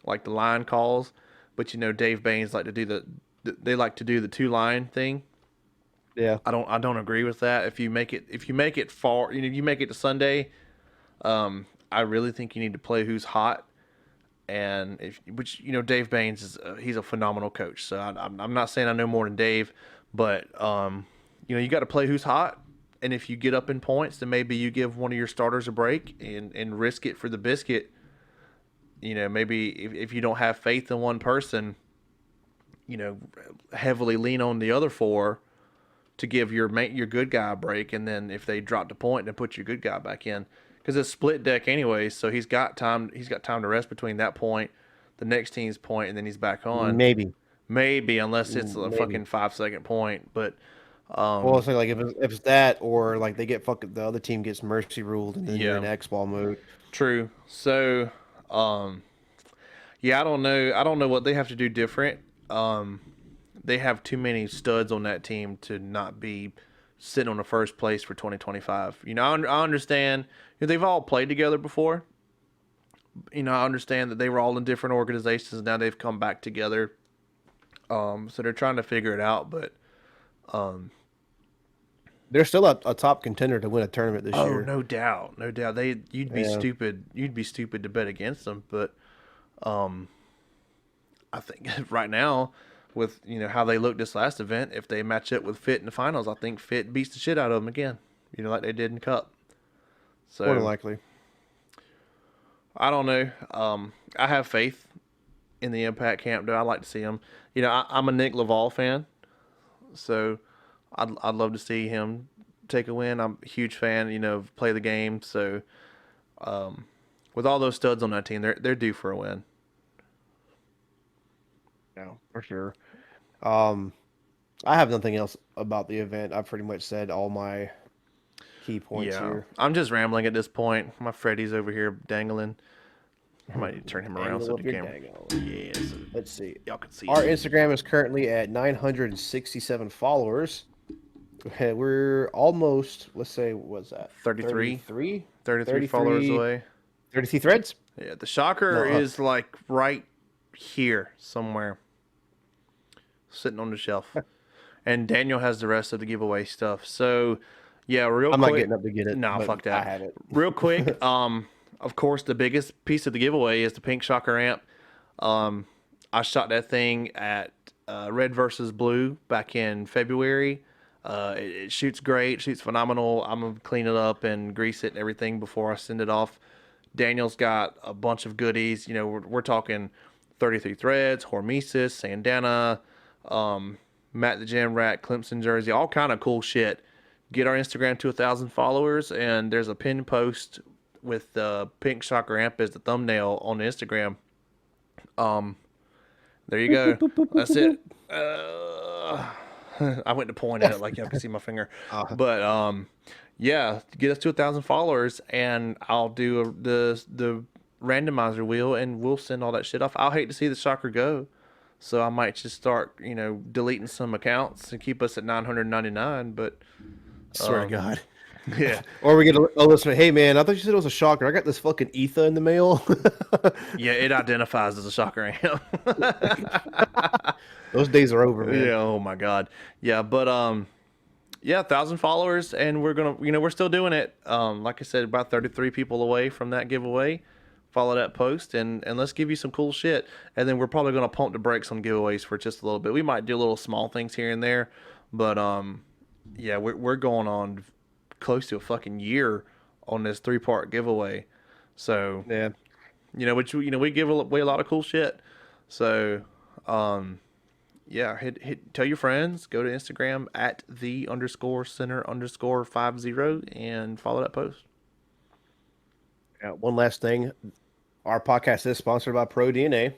like the line calls, but Dave Baines like to do they like to do the two line thing. Yeah. I don't agree with that. If you make it far, you make it to Sunday, I really think you need to play who's hot. And Dave Baines he's a phenomenal coach. So I'm not saying I know more than Dave, but you got to play who's hot. And if you get up in points, then maybe you give one of your starters a break and risk it for the biscuit. Maybe if you don't have faith in one person, heavily lean on the other four to give your good guy a break, and then if they drop the point, then put your good guy back in because it's split deck anyway. So he's got time. He's got time to rest between that point, the next team's point, and then he's back on. Maybe. Maybe unless it's a Maybe. fucking 5 second point, but Well, it's like if it's that, or like they get fucking the other team gets mercy ruled, and then you're yeah, in X ball mode. true. So Yeah, I don't know. I don't know what they have to do different. Um, they have too many studs on that team to not be sitting on the first place for 2025. I understand, they've all played together before. I understand that they were all in different organizations and now they've come back together. So they're trying to figure it out. But um, They're still a top contender to win a tournament this oh, year. no doubt, no doubt. You'd be Yeah. stupid. You'd be stupid to bet against them. But um, I think right now, with how they looked this last event, if they match up with Fit in the finals, I think Fit beats the shit out of them again. Like they did in Cup. More than So likely. I don't know. I have faith in the Impact camp. Though I like to see him. I'm a Nick Laval fan, so I'd love to see him take a win. I'm a huge fan. Play the game. So with all those studs on that team, they're due for a win. Yeah, for sure. Um, I have nothing else about the event. I've pretty much said all my key points Yeah, here. I'm just rambling at this point. My Freddy's over here dangling. I might need to turn him around so Angle the of your camera. dangle. Yeah, so Let's see. y'all can see Our it. Instagram is currently at 967 followers. We're almost, let's say, what's that? 33, 33? 33 followers 33, away. 33 threads? Yeah, the shocker No, is like right here somewhere, sitting on the shelf. And Daniel has the rest of the giveaway stuff. So, yeah, real I'm not quick. getting up to get it, No, but fuck I that. have it. Real quick. Of course, the biggest piece of the giveaway is the Pink Shocker amp. I shot that thing at Red versus Blue back in February. It shoots great, shoots phenomenal. I'm gonna clean it up and grease it and everything before I send it off. Daniel's got a bunch of goodies. We're talking 33 threads, Hormesis, Sandana, Matt the Jam Rat, Clemson jersey, all kind of cool shit. Get our Instagram to 1,000 followers, and there's a pinned post with the Pink Shocker amp as the thumbnail on Instagram. Um, there you Boop, boop, go. boop, boop, boop, That's boop, boop. it. I went to point at it like y'all can see my finger, Uh, but yeah, get us to 1,000 followers, and I'll do the randomizer wheel, and we'll send all that shit off. I'll hate to see the shocker go, so I might just start deleting some accounts and keep us at 999. But swear to God. yeah, Or we get a listener, hey man, I thought you said it was a shocker. I got this fucking Ether in the mail. yeah, it identifies as a shocker amp. Those days are over, man. Yeah, oh my god. Yeah, but yeah, 1,000 followers, and we're gonna we're still doing it. Like I said, about 33 people away from that giveaway. Follow that post, and let's give you some cool shit. And then we're probably gonna pump the brakes on giveaways for just a little bit. We might do little small things here and there, but yeah, we're going on close to a fucking year on this 3-part giveaway. So Yeah. which we give away a lot of cool shit. So yeah, tell your friends, go to Instagram at _center_50 and follow that post. One last thing. Our podcast is sponsored by Pro DNA.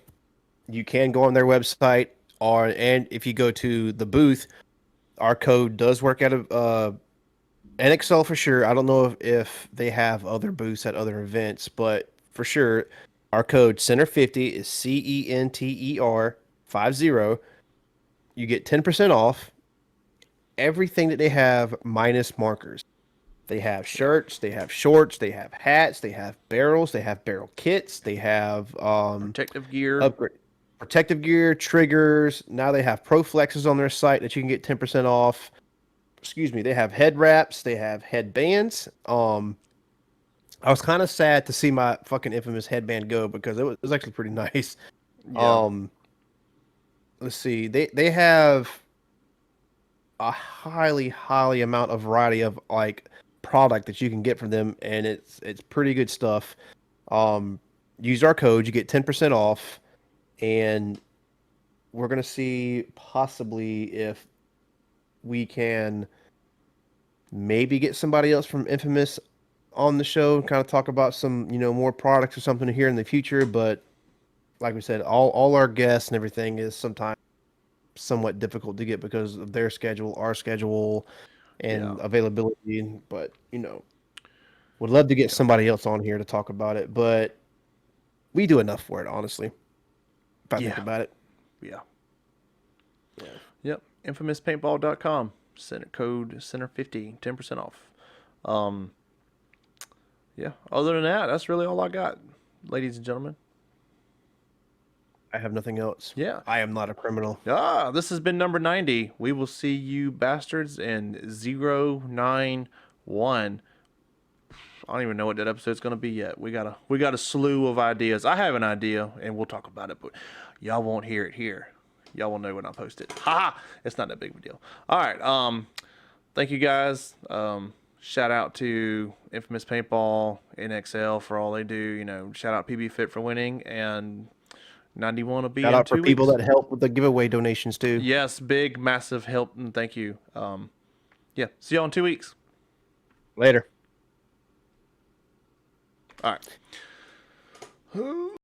You can go on their website, and if you go to the booth, our code does work out of NXL for sure. I don't know if they have other booths at other events, but for sure, our code Center50 is CENTER 50. You get 10% off everything that they have minus markers. They have shirts, they have shorts, they have hats, they have barrels, they have barrel kits, they have Protective gear. upgrade protective gear, triggers. Now they have Pro Flexes on their site that you can get 10% off. Excuse me, they have head wraps, they have headbands. I was kind of sad to see my fucking infamous headband go because it was actually pretty nice. Yeah. Let's see. They have a highly amount of variety of like product that you can get from them, and it's pretty good stuff. Use our code, you get 10% off, and we're gonna see possibly if we can maybe get somebody else from Infamous on the show and kind of talk about some more products or something here in the future. But like we said, all our guests and everything is sometimes somewhat difficult to get because of their schedule, our schedule, Yeah. and availability. But would love to get Yeah. somebody else on here to talk about it. But we do enough for it, honestly. if I Yeah. think about it. Yeah. Yeah. Yep. InfamousPaintball.com. Code Center50, 10% off. Yeah. Other than that, that's really all I got, ladies and gentlemen. I have nothing else. Yeah. I am not a criminal. This has been number 90. We will see you bastards in 091. I don't even know what that episode's going to be yet. We got a slew of ideas. I have an idea, and we'll talk about it, but y'all won't hear it here. Y'all will know when I post it. Ha! It's not that big of a deal. All right. Thank you guys. Shout out to Infamous Paintball, NXL for all they do. You know, shout out PB Fit for winning, and 91 will be Shout in out for 2 people weeks. that help with the giveaway donations too. Yes, big, massive help, and thank you. Yeah, see y'all in 2 weeks. Later. All right.